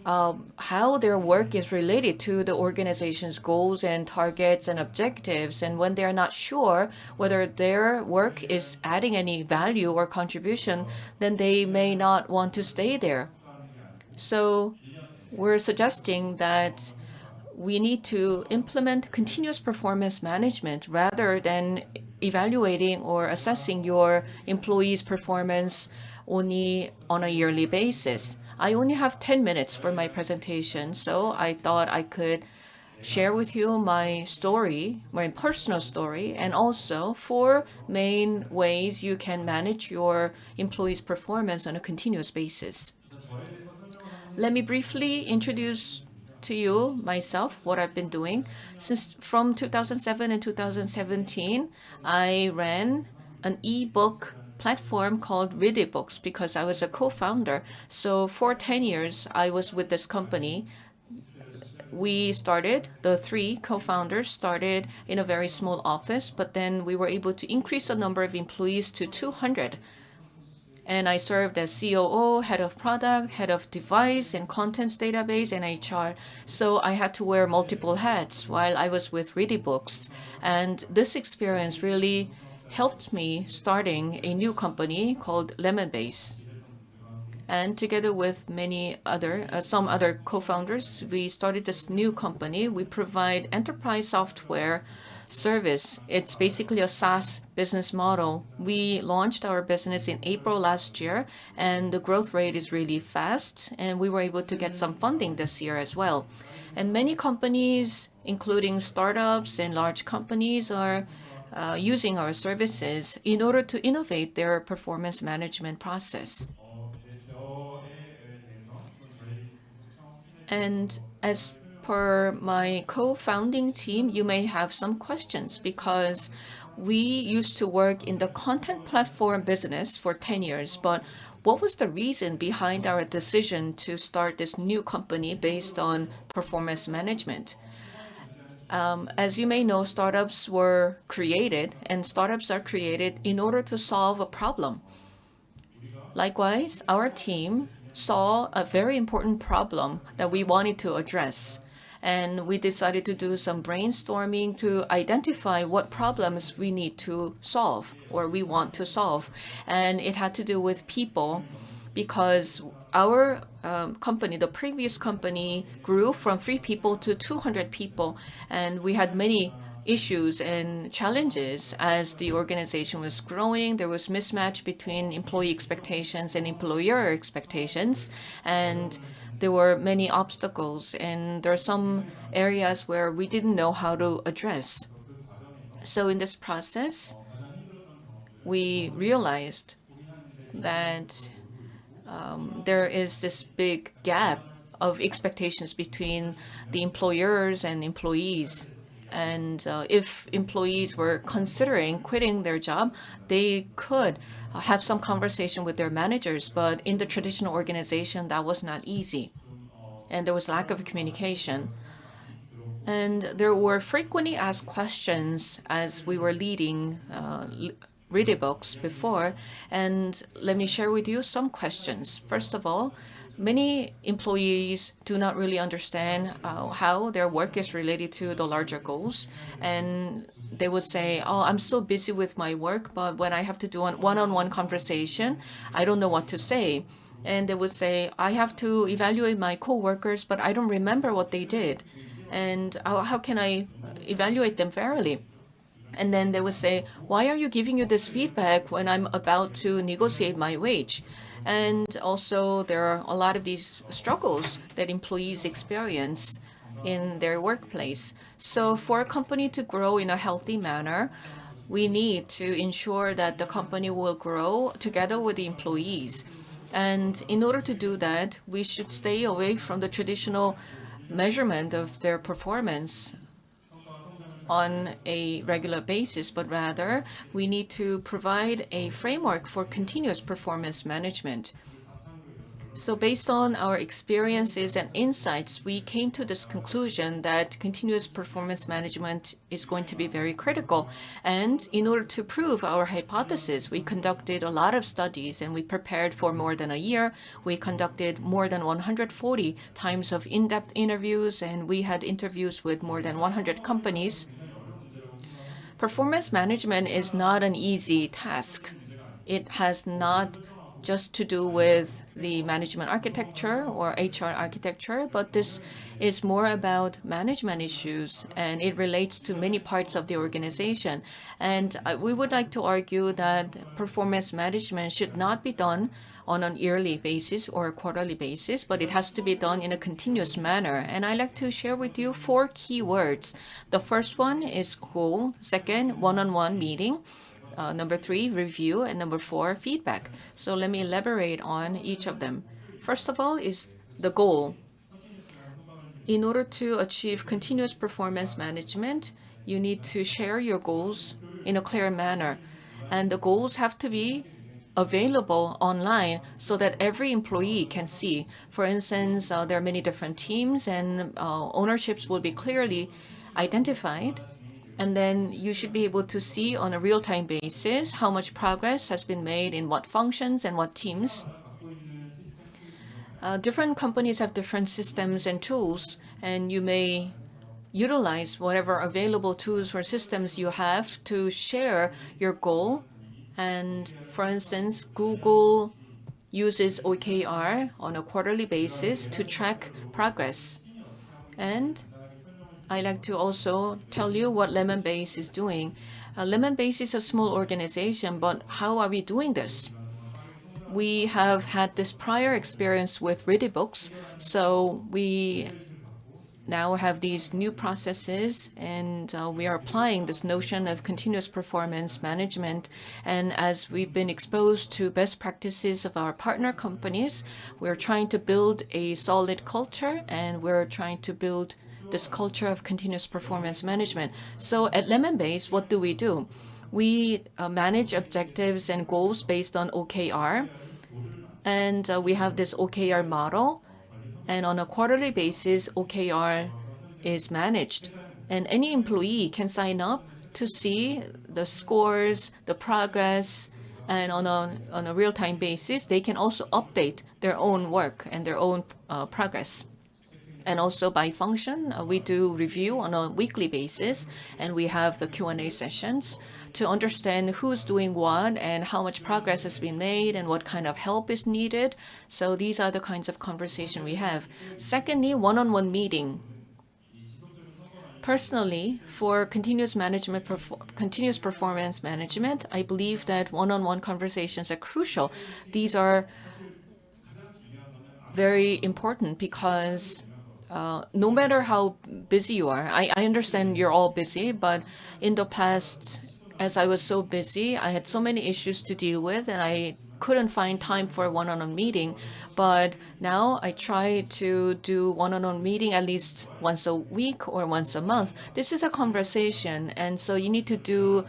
how their work is related to the organization's goals and targets and objectives. And when they're not sure whether their work is adding any value or contribution, then they may not want to stay there. So we're suggesting that we need to implement continuous performance management rather than evaluating or assessing your employees' performance only on a yearly basis. I only have 10 minutes for my presentation, so I thought I could share with you my story, my personal story, and also 4 main ways you can manage your employees' performance on a continuous basis. Let me briefly introduce to you myself, what I've been doing. From 2007 and 2017, I ran an e-book platform called Read eBooks because I was a co-founder. So for 10 years, I was with this company. the three co-founders started in a very small office, but then we were able to increase the number of employees to 200. And I served as COO, head of product, head of device and contents database, and HR. So I had to wear multiple hats while I was with Ready Books. And this experience really helped me starting a new company called Lemonbase. And together with some other co-founders, we started this new company. We provide enterprise software service. It's basically a SaaS business model. We launched our business in April last year, and the growth rate is really fast, and we were able to get some funding this year as well. And many companies, including startups and large companies, are using our services in order to innovate their performance management process. And as per my co-founding team, you may have some questions because we used to work in the content platform business for 10 years. But what was the reason behind our decision to start this new company based on performance management? As you may know, startups were created, and startups are created in order to solve a problem. Likewise, our team saw a very important problem that we wanted to address. And we decided to do some brainstorming to identify what problems we need to solve or we want to solve. And it had to do with people because our company, the previous company, grew from 3 people to 200 people. And we had many issues and challenges as the organization was growing. There was mismatch between employee expectations and employer expectations, and there were many obstacles, and there are some areas where we didn't know how to address. So in this process, we realized that there is this big gap of expectations between the employers and employees. And if employees were considering quitting their job, they could have some conversation with their managers. But in the traditional organization, that was not easy. And there was lack of communication. And there were frequently asked questions as we were leading Ready Books before. And let me share with you some questions. First of all, many employees do not really understand how their work is related to the larger goals. And they would say, oh, I'm so busy with my work, but when I have to do a one-on-one conversation, I don't know what to say. And they would say, I have to evaluate my coworkers, but I don't remember what they did. And how can I evaluate them fairly? And then they would say, why are you giving you this feedback when I'm about to negotiate my wage? And also, there are a lot of these struggles that employees experience in their workplace. So for a company to grow in a healthy manner, we need to ensure that the company will grow together with the employees. And in order to do that, we should stay away from the traditional measurement of their performance on a regular basis, but rather we need to provide a framework for continuous performance management. So based on our experiences and insights, we came to this conclusion that continuous performance management is going to be very critical. And in order to prove our hypothesis, we conducted a lot of studies and we prepared for more than a year. We conducted more than 140 times of in-depth interviews, and we had interviews with more than 100 companies. Performance management is not an easy task. It has not just to do with the management architecture or HR architecture, but this is more about management issues, and it relates to many parts of the organization. And we would like to argue that performance management should not be done on an yearly basis or a quarterly basis, but it has to be done in a continuous manner. And I'd like to share with you 4 key words. The first one is goal. Second, one-on-one meeting. Number 3, review, and number 4, feedback. So let me elaborate on each of them. First of all is the goal. In order to achieve continuous performance management, you need to share your goals in a clear manner. And the goals have to be available online so that every employee can see. For instance, there are many different teams and ownerships will be clearly identified. And then you should be able to see on a real-time basis how much progress has been made in what functions and what teams. Different companies have different systems and tools, and you may utilize whatever available tools or systems you have to share your goal. And for instance, Google uses OKR on a quarterly basis to track progress. And I like to also tell you what Lemon Base is doing. Lemon Base is a small organization, but how are we doing this? We have had this prior experience with Ready Books, so we now have these new processes, and we are applying this notion of continuous performance management. And as we've been exposed to best practices of our partner companies, we're trying to build a solid culture, and we're trying to build this culture of continuous performance management. So at Lemon Base, what do? We manage objectives and goals based on OKR, and we have this OKR model. And on a quarterly basis, OKR is managed. And any employee can sign up to see the scores, the progress, and on a real-time basis, they can also update their own work and their own progress. And also by function, we do review on a weekly basis, and we have the Q&A sessions to understand who's doing what and how much progress has been made and what kind of help is needed. So these are the kinds of conversation we have. Secondly, one-on-one meeting. Personally, for continuous performance management, I believe that one-on-one conversations are crucial. These are very important because no matter how busy you are, I understand you're all busy, but in the past, as I was so busy, I had so many issues to deal with, and I couldn't find time for a one-on-one meeting. But now I try to do one-on-one meeting at least once a week or once a month. This is a conversation, and so you need to do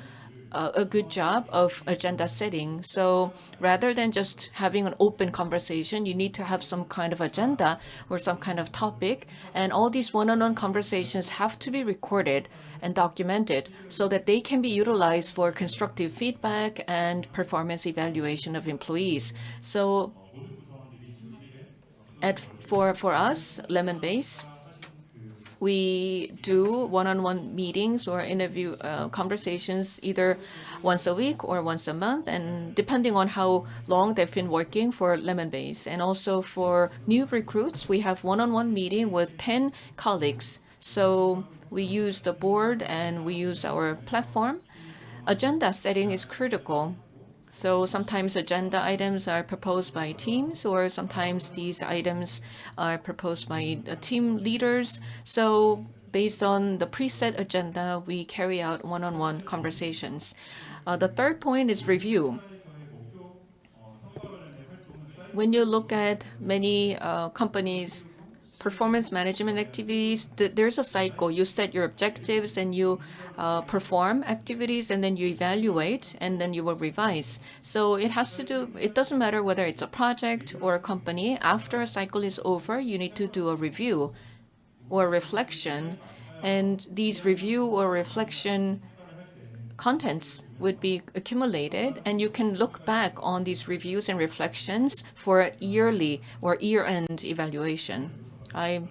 a good job of agenda setting. So rather than just having an open conversation, you need to have some kind of agenda or some kind of topic. And all these one-on-one conversations have to be recorded and documented so that they can be utilized for constructive feedback and performance evaluation of employees. So for us, Lemon Base, we do one-on-one meetings or interview conversations either once a week or once a month, and depending on how long they've been working for Lemon Base. And also for new recruits, we have one-on-one meeting with 10 colleagues. So we use the board and we use our platform. Agenda setting is critical. So sometimes agenda items are proposed by teams, or sometimes these items are proposed by team leaders. So based on the preset agenda, we carry out one-on-one conversations. The third point is review. When you look at many companies' performance management activities, there's a cycle. You set your objectives and you perform activities, and then you evaluate, and then you will revise. So it doesn't matter whether it's a project or a company. After a cycle is over, you need to do a review or reflection. And these review or reflection contents would be accumulated, and you can look back on these reviews and reflections for yearly or year-end evaluation. I'm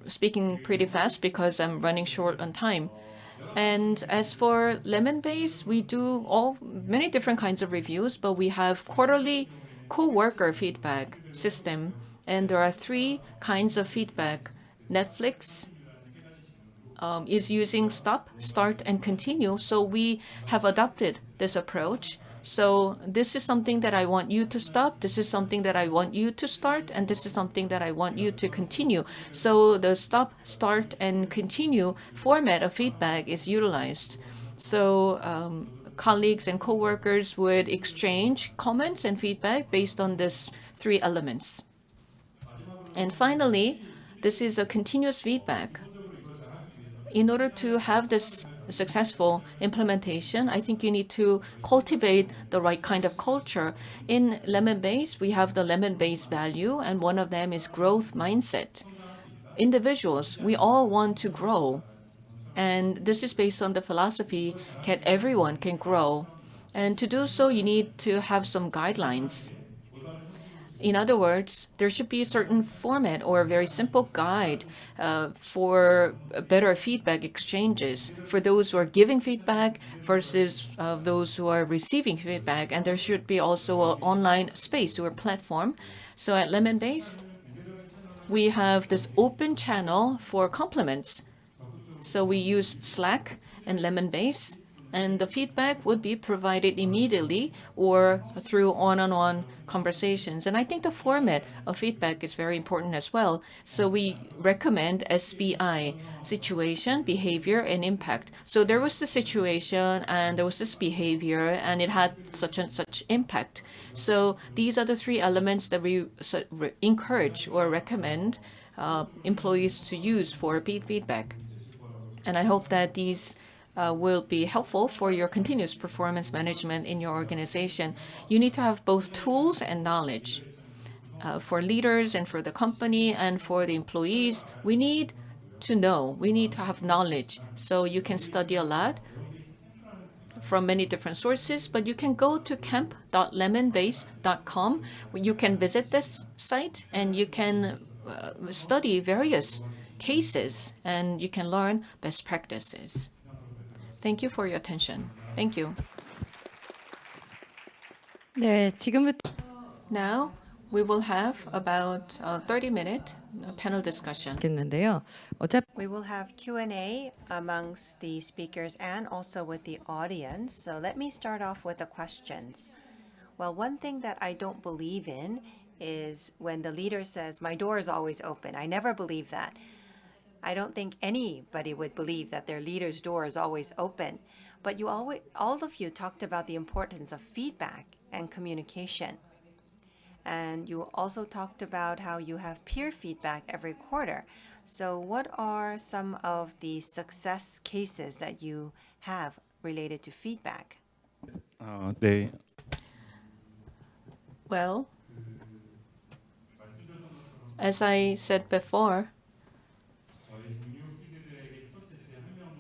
speaking pretty fast because I'm running short on time. And as for Lemon Base, we do many different kinds of reviews, but we have quarterly co-worker feedback system, and there are 3 kinds of feedback. Netflix is using stop, start, and continue, so we have adopted this approach. So this is something that I want you to stop, this is something that I want you to start, and this is something that I want you to continue. So the stop, start, and continue format of feedback is utilized. So colleagues and coworkers would exchange comments and feedback based on these 3 elements. And finally, this is a continuous feedback. In order to have this successful implementation, I think you need to cultivate the right kind of culture. In lemon-based, we have the lemon-based value, and one of them is growth mindset. Individuals, we all want to grow. And this is based on the philosophy that everyone can grow. And to do so, you need to have some guidelines. In other words, there should be a certain format or a very simple guide for better feedback exchanges for those who are giving feedback versus those who are receiving feedback. And there should be also an online space or platform. So at Lemon Base, we have this open channel for compliments. So we use Slack and Lemon Base, and the feedback would be provided immediately or through one-on-one conversations. And I think the format of feedback is very important as well. So we recommend SBI, situation, behavior, and impact. So there was the situation and there was this behavior and it had such and such impact. So these are the three elements that we encourage or recommend employees to use for feedback. And I hope that these will be helpful for your continuous performance management in your organization. You need to have both tools and knowledge. For leaders and for the company and for the employees, we need to know, we need to have knowledge. So you can study a lot from many different sources, but you can go to camp.lemonbase.com. You can visit this site and you can study various cases and you can learn best practices. Thank you for your attention. Thank you. 네, 지금부터 Now we will have about a 30-minute panel discussion. 있겠는데요. 어차피 We will have Q&A amongst the speakers and also with the audience. So let me start off with the questions. Well, one thing that I don't believe in is when the leader says, "My door is always open." I never believe that. I don't think anybody would believe that their leader's door is always open. But all of you talked about the importance of feedback and communication. And you also talked about how you have peer feedback every quarter. So what are some of the success cases that you have related to feedback? 네. Well, as I said before,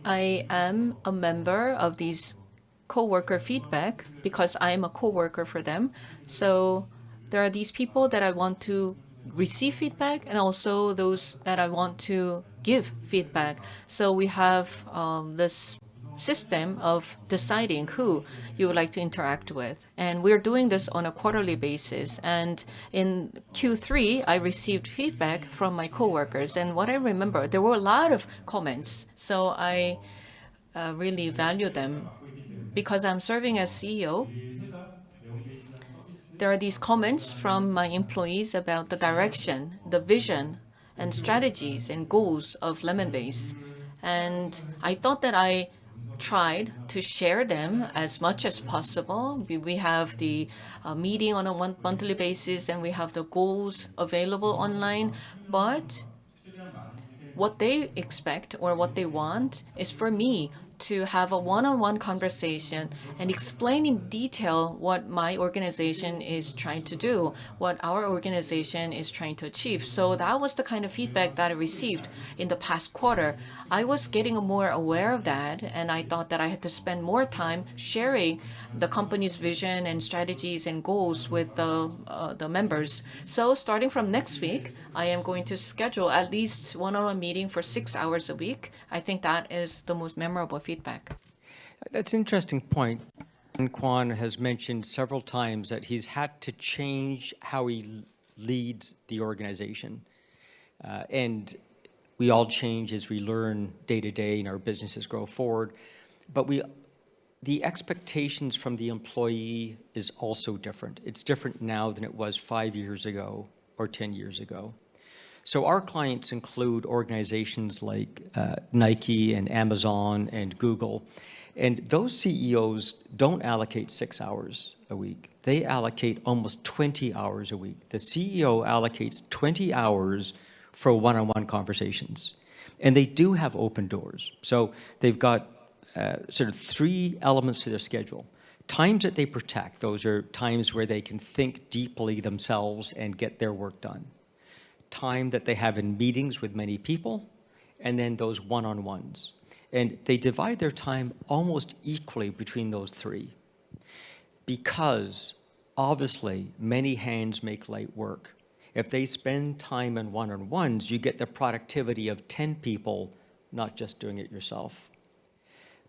I am a member of these co-worker feedback because I am a co-worker for them. So there are these people that I want to receive feedback and also those that I want to give feedback. So we have this system of deciding who you would like to interact with. And we're doing this on a quarterly basis. And in Q3, I received feedback from my coworkers. And what I remember, there were a lot of comments. So I really value them. Because I'm serving as CEO, there are these comments from my employees about the direction, the vision, and strategies and goals of Lemon Base. And I thought that I tried to share them as much as possible. We have the meeting on a monthly basis and we have the goals available online. But what they expect or what they want is for me to have a one-on-one conversation and explain in detail what my organization is trying to do, what our organization is trying to achieve. So that was the kind of feedback that I received in the past quarter. I was getting more aware of that, and I thought that I had to spend more time sharing the company's vision and strategies and goals with the members. So starting from next week, I am going to schedule at least one-on-one meeting for 6 hours a week. I think that is the most memorable feedback. That's an interesting point. Kwan has mentioned several times that he's had to change how he leads the organization. And we all change as we learn day to day and our businesses grow forward. But the expectations from the employee is also different. It's different now than it was 5 years ago or 10 years ago. So our clients include organizations like Nike and Amazon and Google. And those CEOs don't allocate 6 hours a week. They allocate almost 20 hours a week. The CEO allocates 20 hours for one-on-one conversations. And they do have open doors. So they've got sort of three elements to their schedule. Times that they protect, those are times where they can think deeply themselves and get their work done. Time that they have in meetings with many people, and then those one-on-ones. And they divide their time almost equally between those three, because obviously many hands make light work. If they spend time in one-on-ones, you get the productivity of 10 people, not just doing it yourself.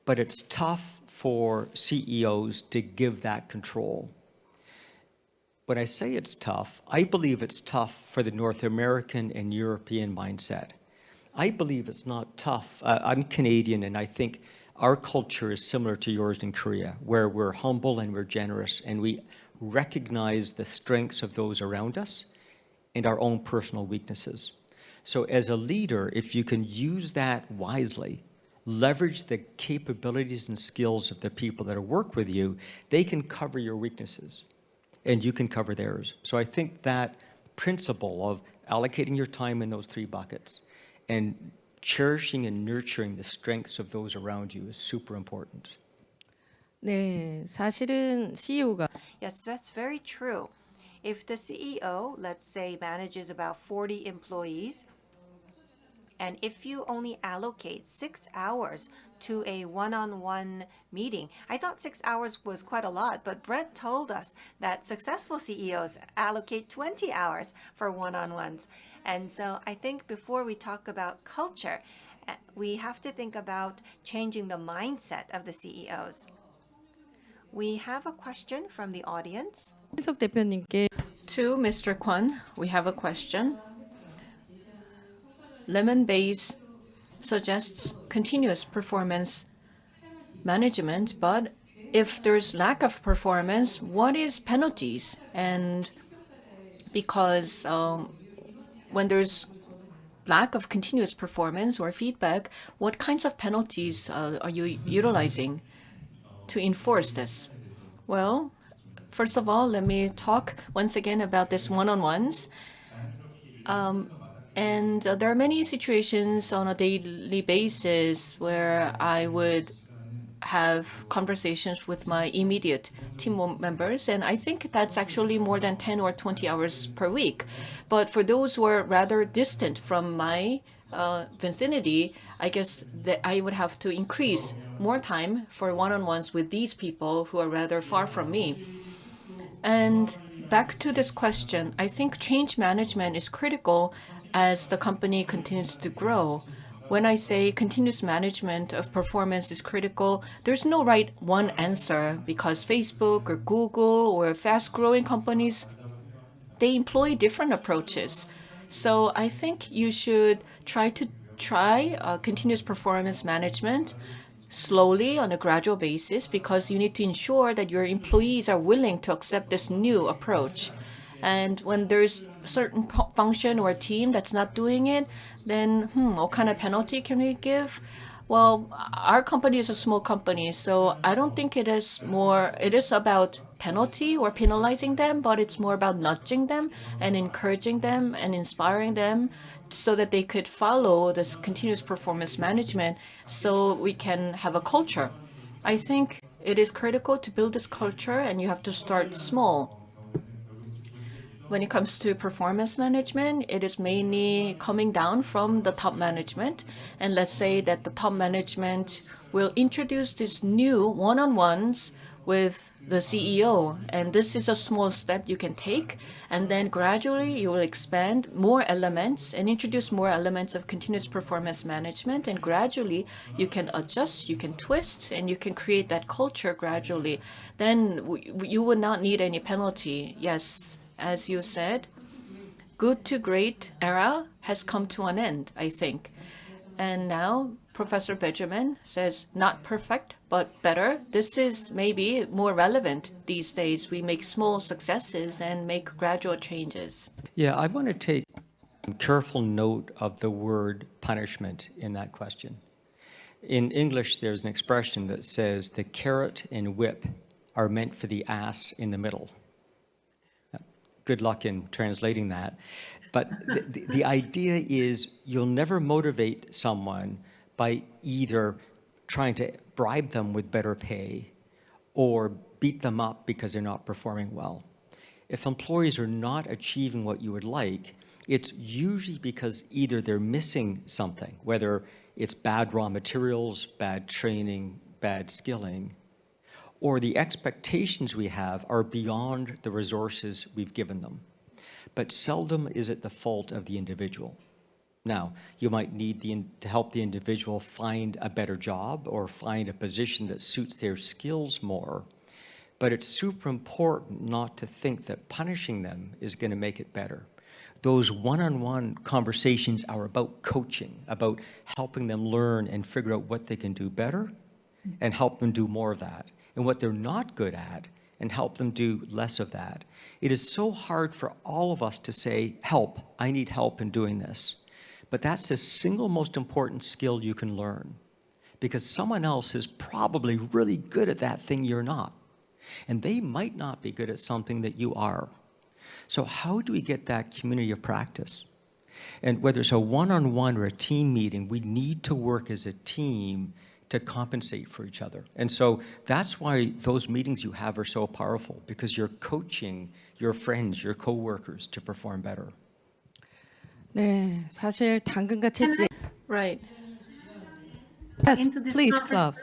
But it's tough for CEOs to give that control. When I say it's tough, I believe it's tough for the North American and European mindset. I believe it's not tough. I'm Canadian, and I think our culture is similar to yours in Korea, where we're humble and we're generous, and we recognize the strengths of those around us and our own personal weaknesses. So as a leader, if you can use that wisely, leverage the capabilities and skills of the people that work with you, they can cover your weaknesses and you can cover theirs. So I think that principle of allocating your time in those three buckets and cherishing and nurturing the strengths of those around you is super important. 네, 사실은 CEO가 Yes, that's very true. If the CEO, let's say, manages about 40 employees, and if you only allocate 6 hours to a one-on-one meeting, I thought 6 hours was quite a lot, but Brett told us that successful CEOs allocate 20 hours for one-on-ones. And so I think before we talk about culture, we have to think about changing the mindset of the CEOs. We have a question from the audience. 한석 대표님께 To Mr. Kwon, we have a question. Lemon Base suggests continuous performance management, but if there's lack of performance, what is penalties? And because when there's lack of continuous performance or feedback, what kinds of penalties are you utilizing to enforce this? Well, first of all, let me talk once again about this one-on-ones. And there are many situations on a daily basis where I would have conversations with my immediate team members, and I think that's actually more than 10 or 20 hours per week. But for those who are rather distant from my vicinity, I guess that I would have to increase more time for one-on-ones with these people who are rather far from me. And back to this question, I think change management is critical as the company continues to grow. When I say continuous management of performance is critical, there's no right one answer, because Facebook or Google or fast-growing companies, they employ different approaches. So I think you should try continuous performance management slowly on a gradual basis, because you need to ensure that your employees are willing to accept this new approach. And when there's a certain function or team that's not doing it, then what kind of penalty can we give? Well, our company is a small company, so I don't think it is about penalty or penalizing them, but it's more about nudging them and encouraging them and inspiring them so that they could follow this continuous performance management so we can have a culture. I think it is critical to build this culture, and you have to start small. When it comes to performance management, it is mainly coming down from the top management. And let's say that the top management will introduce this new one-on-ones with the CEO. And this is a small step you can take. And then gradually you will expand more elements and introduce more elements of continuous performance management. And gradually you can adjust, you can twist, and you can create that culture gradually. Then you would not need any penalty. Yes. As you said, good to great era has come to an end, I think. And now Professor Benjamin says, not perfect, but better. This is maybe more relevant these days. We make small successes and make gradual changes. Yeah, I want to take careful note of the word punishment in that question. In English, there's an expression that says the carrot and whip are meant for the ass in the middle. Good luck in translating that. But the idea is you'll never motivate someone by either trying to bribe them with better pay or beat them up because they're not performing well. If employees are not achieving what you would like, it's usually because either they're missing something, whether it's bad raw materials, bad training, bad skilling, or the expectations we have are beyond the resources we've given them. But seldom is it the fault of the individual. Now, you might need to help the individual find a better job or find a position that suits their skills more. But it's super important not to think that punishing them is going to make it better. Those one-on-one conversations are about coaching, about helping them learn and figure out what they can do better and help them do more of that. And what they're not good at and help them do less of that. It is so hard for all of us to say, help, I need help in doing this. But that's the single most important skill you can learn, because someone else is probably really good at that thing you're not. And they might not be good at something that you are. So how do we get that community of practice? And whether it's a one-on-one or a team meeting, we need to work as a team to compensate for each other. And so that's why those meetings you have are so powerful, because you're coaching your friends, your coworkers to perform better. 네, 사실 당근과 채찍. Right. Yes, Into this please, Claus.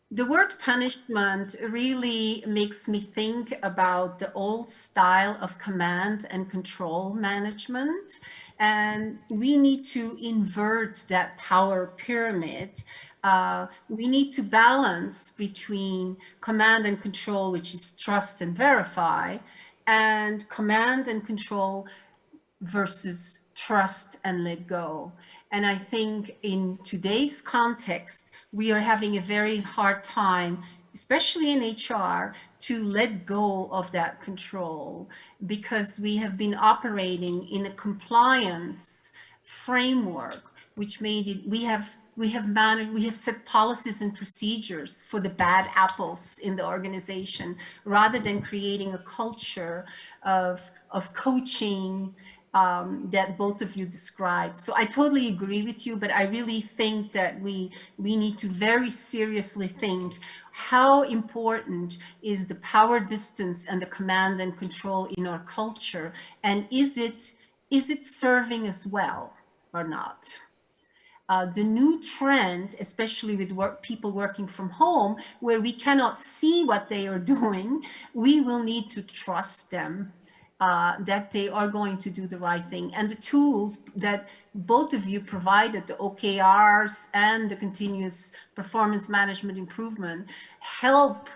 The word punishment really makes me think about the old style of command and control management. And we need to invert that power pyramid. We need to balance between command and control, which is trust and verify, and command and control versus trust and let go. And I think in today's context, we are having a very hard time, especially in HR, to let go of that control, because we have been operating in a compliance framework, which made it, we have set policies and procedures for the bad apples in the organization, rather than creating a culture of coaching that both of you described. So I totally agree with you, but I really think that we need to very seriously think how important is the power distance and the command and control in our culture, and is it serving us well or not? The new trend, especially with people working from home, where we cannot see what they are doing, we will need to trust them that they are going to do the right thing. And the tools that both of you provided, the OKRs and the continuous performance management improvement, help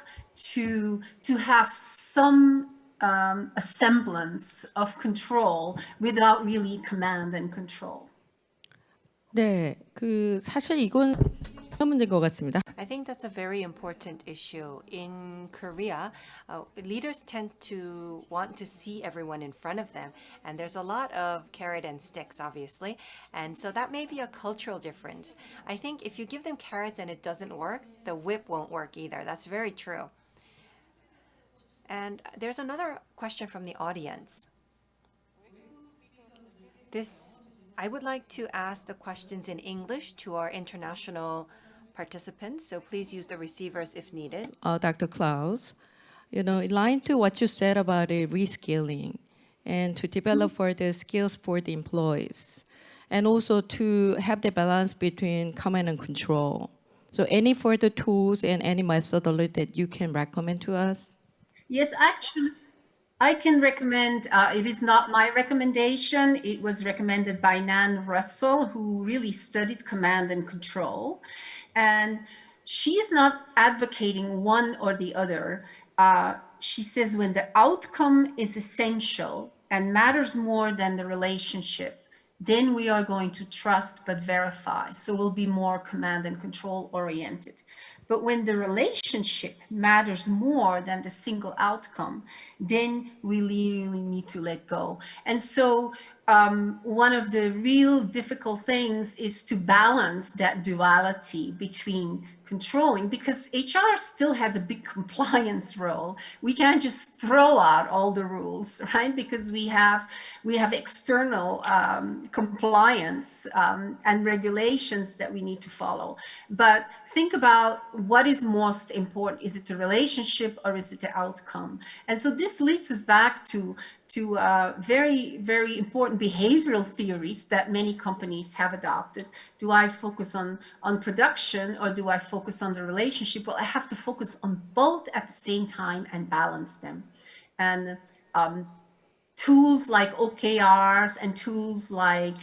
to have some a semblance of control without really command and control. 네, 사실 이건 문제인 것 같습니다. I think that's a very important issue. In Korea, leaders tend to want to see everyone in front of them, and there's a lot of carrot and sticks, obviously, and so that may be a cultural difference. I think if you give them carrots and it doesn't work, the whip won't work either. That's very true. And there's another question from the audience. I would like to ask the questions in English to our international participants, so please use the receivers if needed. Dr. Claus, in line to what you said about reskilling and to develop further skills for the employees, and also to have the balance between command and control. So any further tools and any methodology that you can recommend to us? Yes, actually, I can recommend, it is not my recommendation. It was recommended by Nan Russell, who really studied command and control. And she's not advocating one or the other. She says when the outcome is essential and matters more than the relationship, then we are going to trust but verify. So we'll be more command and control oriented. But when the relationship matters more than the single outcome, then we really need to let go. And so one of the real difficult things is to balance that duality between controlling, because HR still has a big compliance role. We can't just throw out all the rules, right? Because we have external compliance and regulations that we need to follow. But think about what is most important. Is it the relationship or is it the outcome? And so this leads us back to very, very important behavioral theories that many companies have adopted. Do I focus on production or do I focus on the relationship? Well, I have to focus on both at the same time and balance them. And tools like OKRs and tools like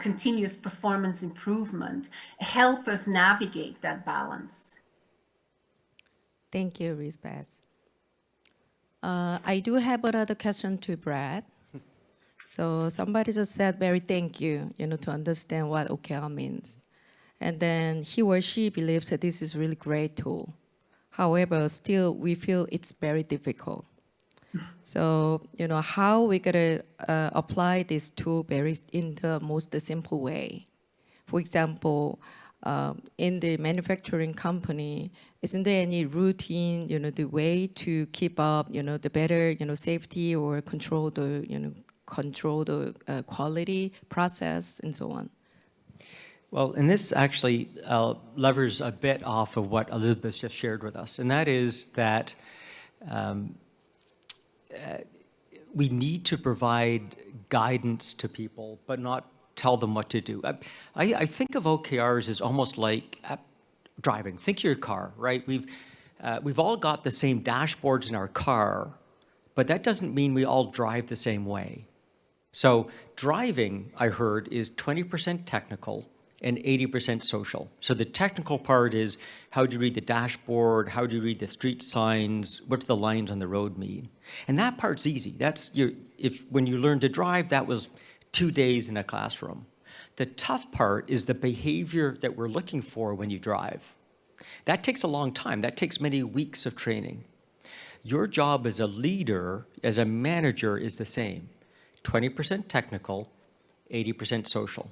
continuous performance improvement help us navigate that balance. Thank you, Lisbeth. I do have another question to Brad. So somebody just said, "Very thank you, to understand what OKR means." And then he or she believes that this is a really great tool. However, still we feel it's very difficult. So, how we gonna apply this tool in the most simple way? For example, in the manufacturing company, isn't there any routine, the way to keep up, the better, safety or control the quality process and so on? Well, and this actually levers a bit off of what Elizabeth just shared with us, and that is that we need to provide guidance to people, but not tell them what to do. I think of OKRs as almost like driving. Think of your car, right? We've all got the same dashboards in our car, but that doesn't mean we all drive the same way. So driving, I heard, is 20% technical and 80% social. So the technical part is how do you read the dashboard, how do you read the street signs, what's the lines on the road mean? And that part's easy. That's when you learn to drive, that was 2 days in a classroom. The tough part is the behavior that we're looking for when you drive. That takes a long time. That takes many weeks of training. Your job as a leader, as a manager, is the same. 20% technical, 80% social.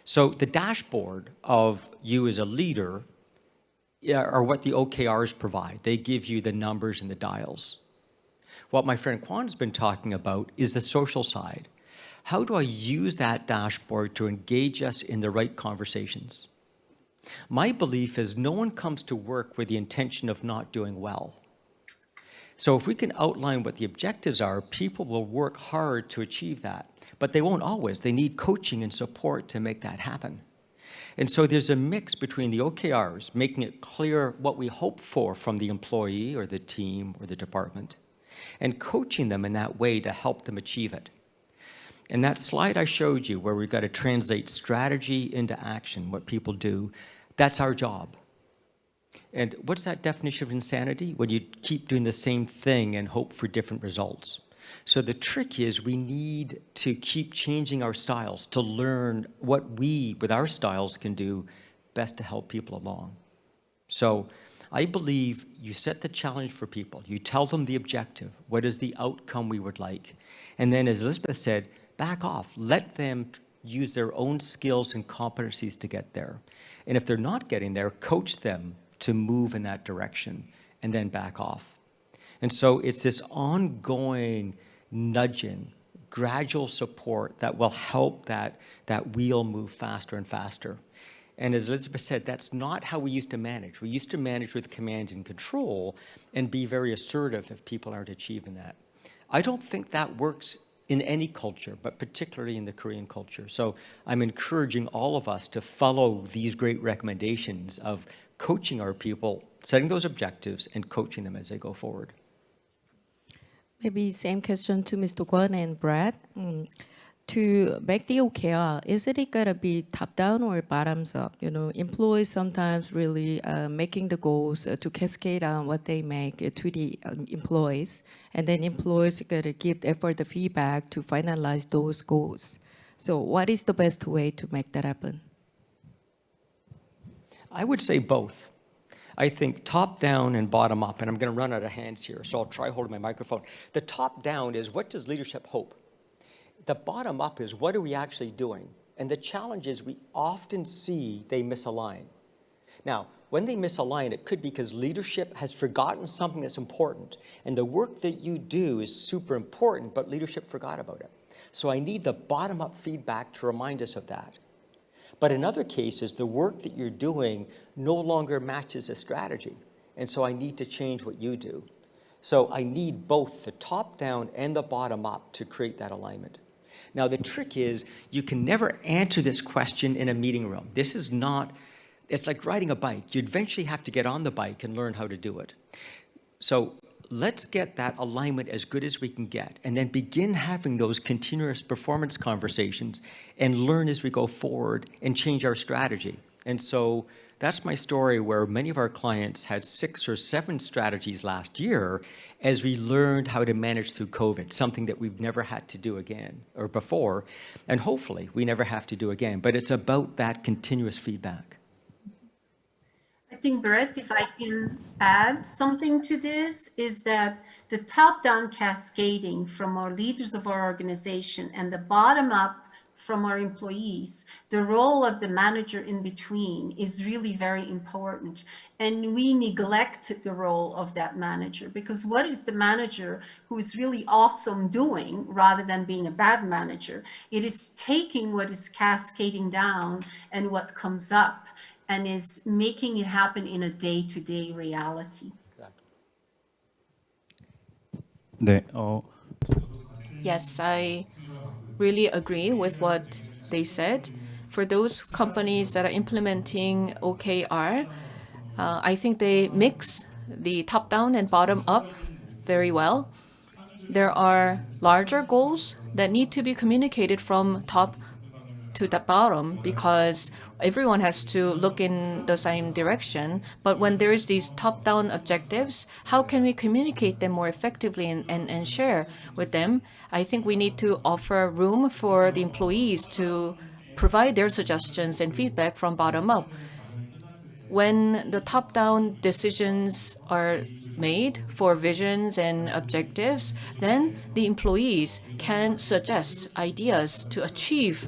So the dashboard of you as a leader are what the OKRs provide. They give you the numbers and the dials. What my friend Kwan's been talking about is the social side. How do I use that dashboard to engage us in the right conversations? My belief is no one comes to work with the intention of not doing well. So if we can outline what the objectives are, people will work hard to achieve that. But they won't always. They need coaching and support to make that happen. And so there's a mix between the OKRs, making it clear what we hope for from the employee or the team or the department, and coaching them in that way to help them achieve it. And that slide I showed you where we've got to translate strategy into action, what people do, that's our job. And what's that definition of insanity? When you keep doing the same thing and hope for different results. So the trick is we need to keep changing our styles to learn what we, with our styles, can do best to help people along. So I believe you set the challenge for people. You tell them the objective. What is the outcome we would like? And then, as Lisbeth said, back off. Let them use their own skills and competencies to get there. And if they're not getting there, coach them to move in that direction and then back off. And so it's this ongoing nudging, gradual support that will help that wheel move faster and faster. And as Elizabeth said, that's not how we used to manage. We used to manage with command and control and be very assertive if people aren't achieving that. I don't think that works in any culture, but particularly in the Korean culture. So I'm encouraging all of us to follow these great recommendations of coaching our people, setting those objectives, and coaching them as they go forward. Maybe same question to Mr. Kwon and Brad. To make the OKR, is it gonna be top down or bottoms up? Employees sometimes really making the goals to cascade on what they make to the employees, and then employees gotta give effort the feedback to finalize those goals. So what is the best way to make that happen? I would say both. I think top down and bottom up, and I'm going to run out of hands here, so I'll try holding my microphone. The top down is what does leadership hope? The bottom up is what are we actually doing? And the challenge is we often see they misalign. Now, when they misalign, it could be because leadership has forgotten something that's important. And the work that you do is super important, but leadership forgot about it. So I need the bottom-up feedback to remind us of that. But in other cases, the work that you're doing no longer matches a strategy. And so I need to change what you do. So I need both the top-down and the bottom-up to create that alignment. Now, the trick is you can never answer this question in a meeting room. This is not, it's like riding a bike. You eventually have to get on the bike and learn how to do it. So let's get that alignment as good as we can get, and then begin having those continuous performance conversations and learn as we go forward and change our strategy. And so that's my story, where many of our clients had 6 or 7 strategies last year as we learned how to manage through COVID, something that we've never had to do again or before, and hopefully we never have to do again. But it's about that continuous feedback. I think, Brett, if I can add something to this, is that the top-down cascading from our leaders of our organization and the bottom-up from our employees, the role of the manager in between is really very important. And we neglect the role of that manager, because what is the manager who is really awesome doing rather than being a bad manager? It is taking what is cascading down and what comes up and is making it happen in a day-to-day reality. 네, Yes, I really agree with what they said. For those companies that are implementing OKR, I think they mix the top-down and bottom-up very well. There are larger goals that need to be communicated from top to the bottom, because everyone has to look in the same direction. But when there is these top-down objectives, how can we communicate them more effectively and share with them? I think we need to offer room for the employees to provide their suggestions and feedback from bottom up. When the top-down decisions are made for visions and objectives, then the employees can suggest ideas to achieve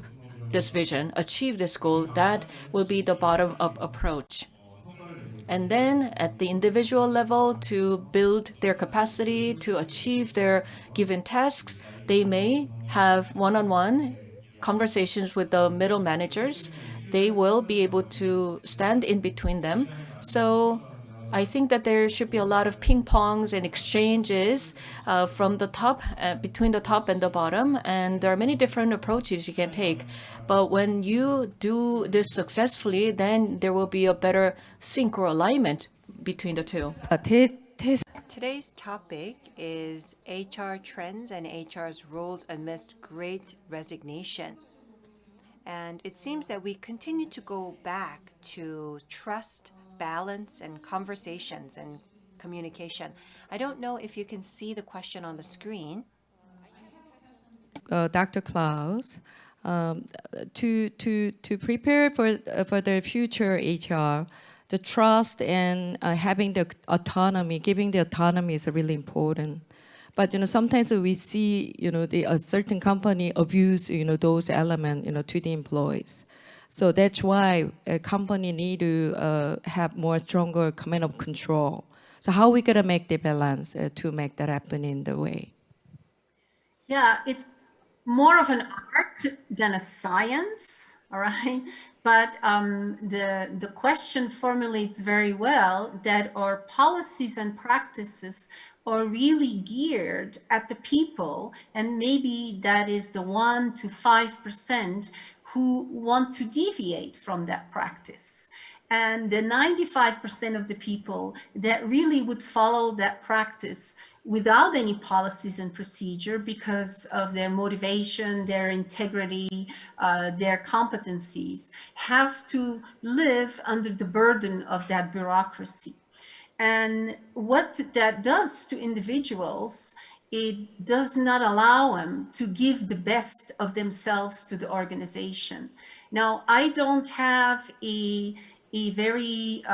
this vision, achieve this goal. That will be the bottom-up approach. And then at the individual level, to build their capacity to achieve their given tasks, they may have one-on-one conversations with the middle managers. They will be able to stand in between them. So I think that there should be a lot of ping-pongs and exchanges from the top, between the top and the bottom. And there are many different approaches you can take. But when you do this successfully, then there will be a better sync or alignment between the two. Today's topic is HR trends and HR's roles amidst great resignation. And it seems that we continue to go back to trust, balance, and conversations and communication. I don't know if you can see the question on the screen. Dr. Claus, to prepare for the future HR, the trust and having the autonomy, giving the autonomy is really important. But sometimes we see a certain company abuse those elements to the employees. So that's why a company need to have more stronger command of control. So how we gonna make the balance to make that happen in the way? Yeah, it's more of an art than a science, all right? But the question formulates very well that our policies and practices are really geared at the people, and maybe that is the 1 to 5% who want to deviate from that practice. And the 95% of the people that really would follow that practice without any policies and procedure because of their motivation, their integrity, their competencies, have to live under the burden of that bureaucracy. And what that does to individuals, it does not allow them to give the best of themselves to the organization. Now, I don't have a very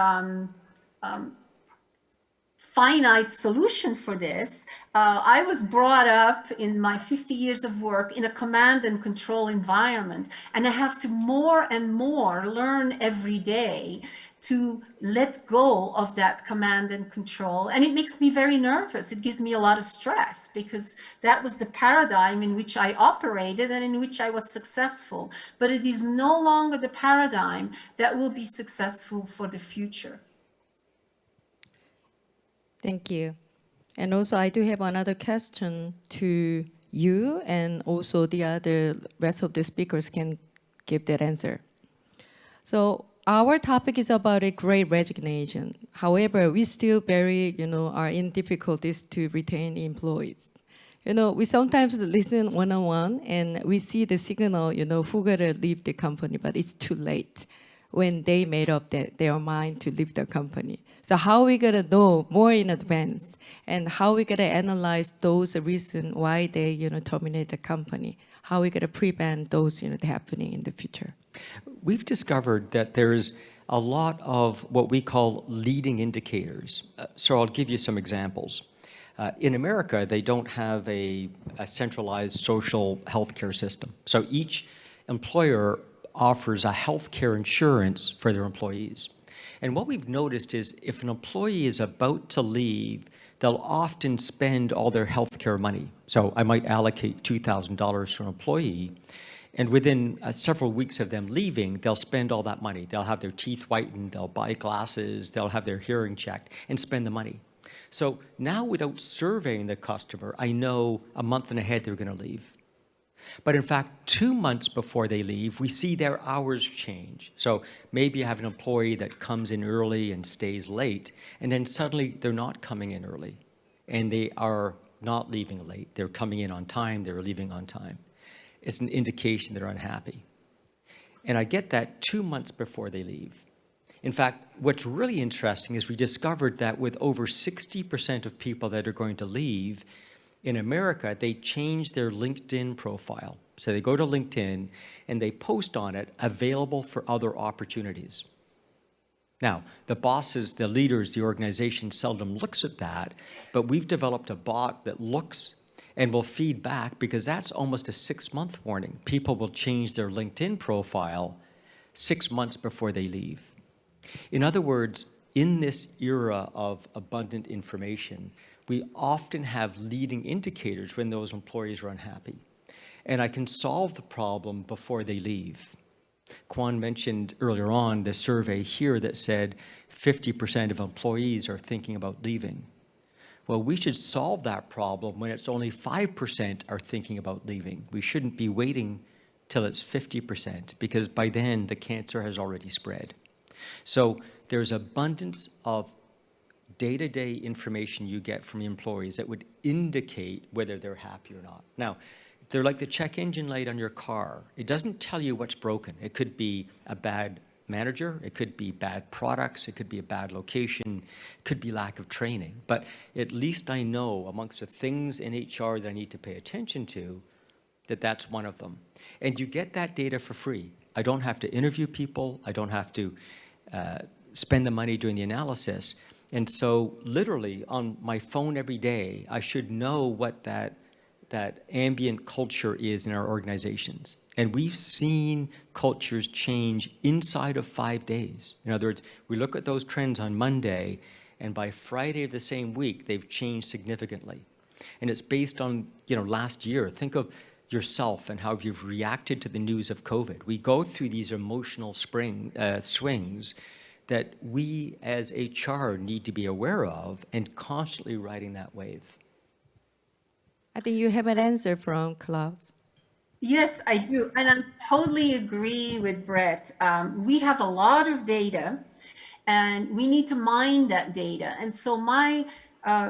finite solution for this. I was brought up in my 50 years of work in a command and control environment, and I have to more and more learn every day to let go of that command and control. And it makes me very nervous. It gives me a lot of stress because that was the paradigm in which I operated and in which I was successful. But it is no longer the paradigm that will be successful for the future. Thank you. And also, I do have another question to you, and also the other rest of the speakers can give that answer. So our topic is about a great resignation. However, we still are in difficulties to retain employees. We sometimes listen one-on-one and we see the signal, who gonna leave the company, but it's too late when they made up their mind to leave the company. So how we gonna know more in advance, and how we gonna analyze those reasons why they, terminate the company? How we gonna prevent those, happening in the future? We've discovered that there's a lot of what we call leading indicators. So I'll give you some examples. In America, they don't have a centralized social healthcare system. So each employer offers a healthcare insurance for their employees. And what we've noticed is if an employee is about to leave, they'll often spend all their healthcare money. So I might allocate $2,000 to an employee, and within several weeks of them leaving, they'll spend all that money. They'll have their teeth whitened, they'll buy glasses, they'll have their hearing checked, and spend the money. So now, without surveying the customer, I know a month and ahead they're going to leave. But in fact, 2 months before they leave, we see their hours change. So maybe I have an employee that comes in early and stays late, and then suddenly they're not coming in early, and they are not leaving late. They're coming in on time, they're leaving on time. It's an indication they're unhappy. And I get that 2 months before they leave. In fact, what's really interesting is we discovered that with over 60% of people that are going to leave, in America, they change their LinkedIn profile. So they go to LinkedIn and they post on it, available for other opportunities. Now, the bosses, the leaders, the organization seldom looks at that, but we've developed a bot that looks and will feed back, because that's almost a 6-month warning. People will change their LinkedIn profile 6 months before they leave. In other words, in this era of abundant information, we often have leading indicators when those employees are unhappy. And I can solve the problem before they leave. Kwan mentioned earlier on the survey here that said 50% of employees are thinking about leaving. Well, we should solve that problem when it's only 5% are thinking about leaving. We shouldn't be waiting till it's 50%, because by then the cancer has already spread. So there's abundance of day-to-day information you get from employees that would indicate whether they're happy or not. Now, they're like the check engine light on your car. It doesn't tell you what's broken. It could be a bad manager, it could be bad products, it could be a bad location, it could be lack of training. But at least I know amongst the things in HR that I need to pay attention to, that that's one of them. And you get that data for free. I don't have to interview people. I don't have to spend the money doing the analysis. And so literally on my phone every day, I should know what that ambient culture is in our organizations. And we've seen cultures change inside of 5 days. In other words, we look at those trends on Monday, and by Friday of the same week, they've changed significantly. And it's based on, last year. Think of yourself and how you've reacted to the news of COVID. We go through these emotional swings that we as HR need to be aware of, and constantly riding that wave. I think you have an answer from Claus. Yes, I do. And I totally agree with Brett. We have a lot of data and we need to mine that data. And so my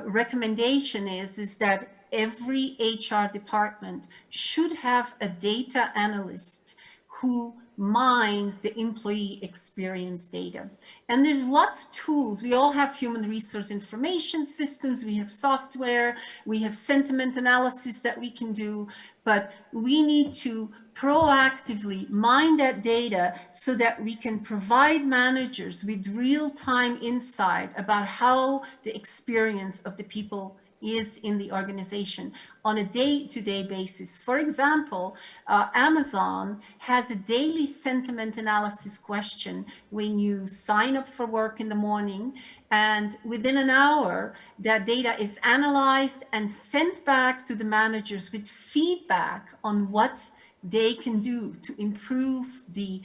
recommendation is that every HR department should have a data analyst who mines the employee experience data. And there's lots of tools. We all have human resource information systems. We have software. We have sentiment analysis that we can do. But we need to proactively mine that data so that we can provide managers with real-time insight about how the experience of the people is in the organization on a day-to-day basis. For example, Amazon has a daily sentiment analysis question when you sign up for work in the morning, and within an hour, that data is analyzed and sent back to the managers with feedback on what they can do to improve the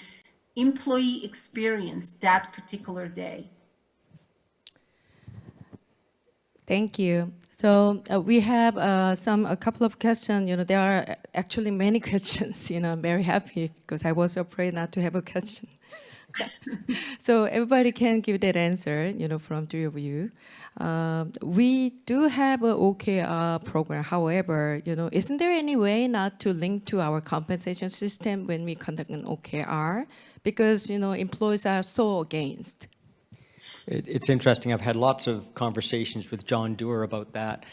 employee experience that particular day. Thank you. So we have a couple of questions. There are actually many questions. I'm very happy because I was afraid not to have a question. So everybody can give that answer, from three of you. We do have an OKR program. However, isn't there any way not to link to our compensation system when we conduct an OKR? Because, employees are so against. It's interesting. I've had lots of conversations with John Doerr about that.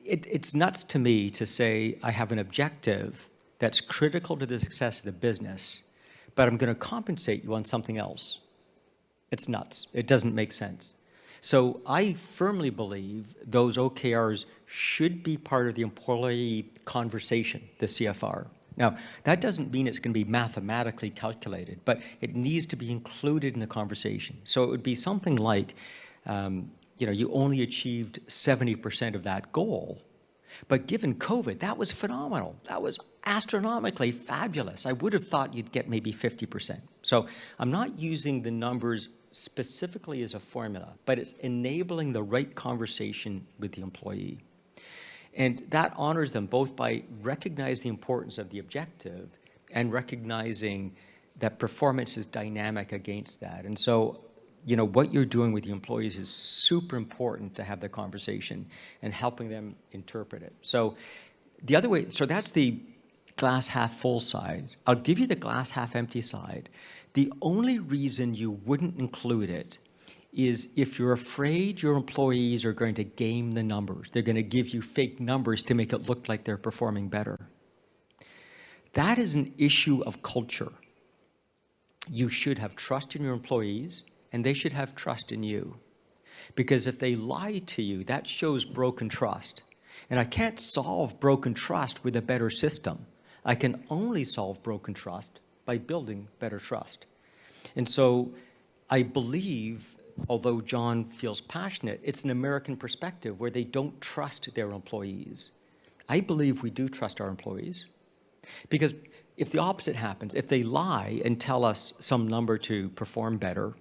It's nuts to me to say I have an objective that's critical to the success of the business, but I'm going to compensate you on something else. It's nuts. It doesn't make sense. So I firmly believe those OKRs should be part of the employee conversation, the CFR. Now, that doesn't mean it's going to be mathematically calculated, but it needs to be included in the conversation. So it would be something like, you only achieved 70% of that goal, but given COVID, that was phenomenal. That was astronomically fabulous. I would have thought you'd get maybe 50%. So I'm not using the numbers specifically as a formula, but it's enabling the right conversation with the employee. And that honors them both by recognizing the importance of the objective and recognizing that performance is dynamic against that. And so, what you're doing with the employees is super important to have the conversation and helping them interpret it. So the other way, so that's the glass half full side. I'll give you the glass half empty side. The only reason you wouldn't include it is if you're afraid your employees are going to game the numbers. They're going to give you fake numbers to make it look like they're performing better. That is an issue of culture. You should have trust in your employees, and they should have trust in you. Because if they lie to you, that shows broken trust. And I can't solve broken trust with a better system. I can only solve broken trust by building better trust. And so I believe, although John feels passionate, it's an American perspective where they don't trust their employees. I believe we do trust our employees, because if the opposite happens, if they lie and tell us some number to perform better,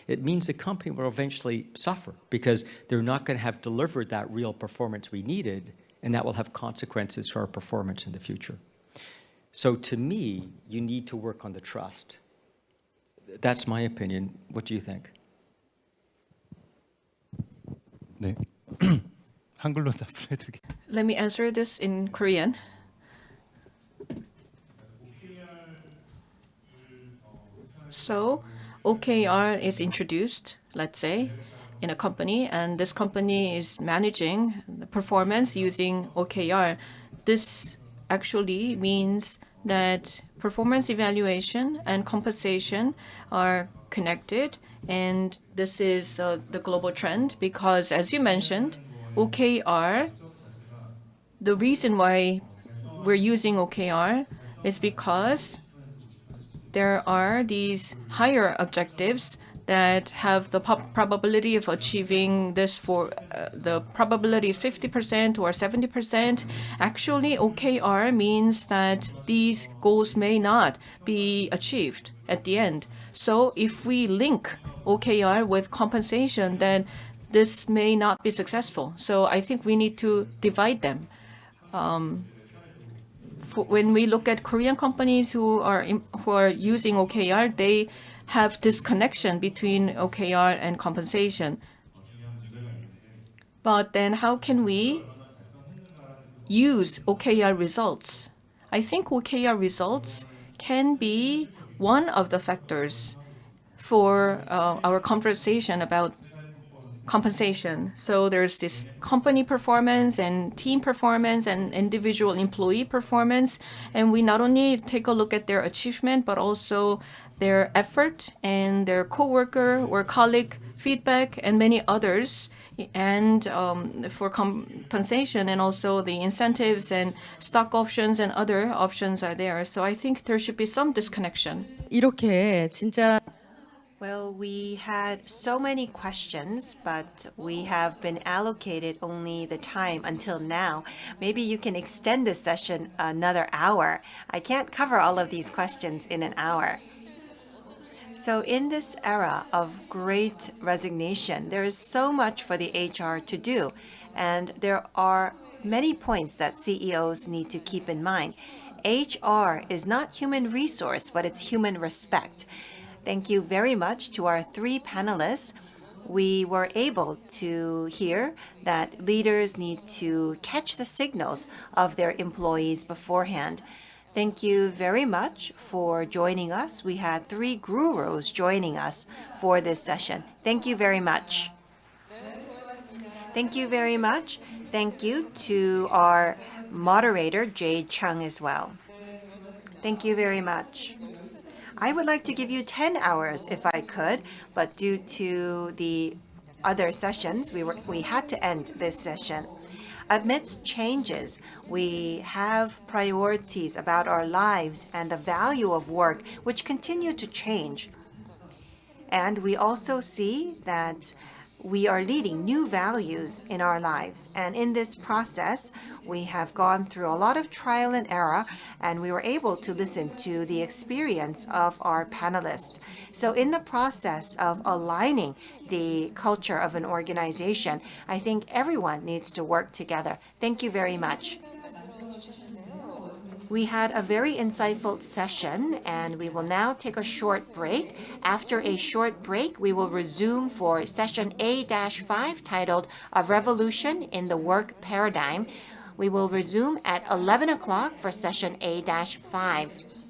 it means the company will eventually suffer because they're not going to have delivered that real performance we needed, and that will have consequences for our performance in the future. So to me, you need to work on the trust. That's my opinion. What do you think? 네. 한글로 답을 해드릴게요. Let me answer this in Korean. So OKR is introduced, let's say, in a company, and this company is managing the performance using OKR. This actually means that performance evaluation and compensation are connected, and this is the global trend because, as you mentioned, OKR, the reason why we're using OKR is because there are these higher objectives that have the probability of achieving this for the probability is 50% or 70%. Actually, OKR means that these goals may not be achieved at the end. So if we link OKR with compensation, then this may not be successful. So I think we need to divide them. When we look at Korean companies who are using OKR, they have this connection between OKR and compensation. But then how can we use OKR results? I think OKR results can be one of the factors for our conversation about compensation. So there's this company performance and team performance and individual employee performance. And we not only take a look at their achievement, but also their effort and their coworker or colleague feedback and many others. And for compensation and also the incentives and stock options and other options are there. So I think there should be some disconnection. 이렇게 진짜 Well, we had so many questions, but we have been allocated only the time until now. Maybe you can extend this session another hour. I can't cover all of these questions in an hour. So in this era of great resignation, there is so much for the HR to do, and there are many points that CEOs need to keep in mind. HR is not human resource, but it's human respect. Thank you very much to our three panelists. We were able to hear that leaders need to catch the signals of their employees beforehand. Thank you very much for joining us. We had three gurus joining us for this session. Thank you very much. Thank you very much. Thank you to our moderator, Jade Chung, as well. Thank you very much. I would like to give you 10 hours if I could, but due to the other sessions, we had to end this session. Amidst changes, we have priorities about our lives and the value of work, which continue to change. And we also see that we are leading new values in our lives. And in this process, we have gone through a lot of trial and error, and we were able to listen to the experience of our panelists. So in the process of aligning the culture of an organization, I think everyone needs to work together. Thank you very much. We had a very insightful session, and we will now take a short break. After a short break, we will resume for session A-5 titled A Revolution in the Work Paradigm. We will resume at 11 o'clock for session A-5.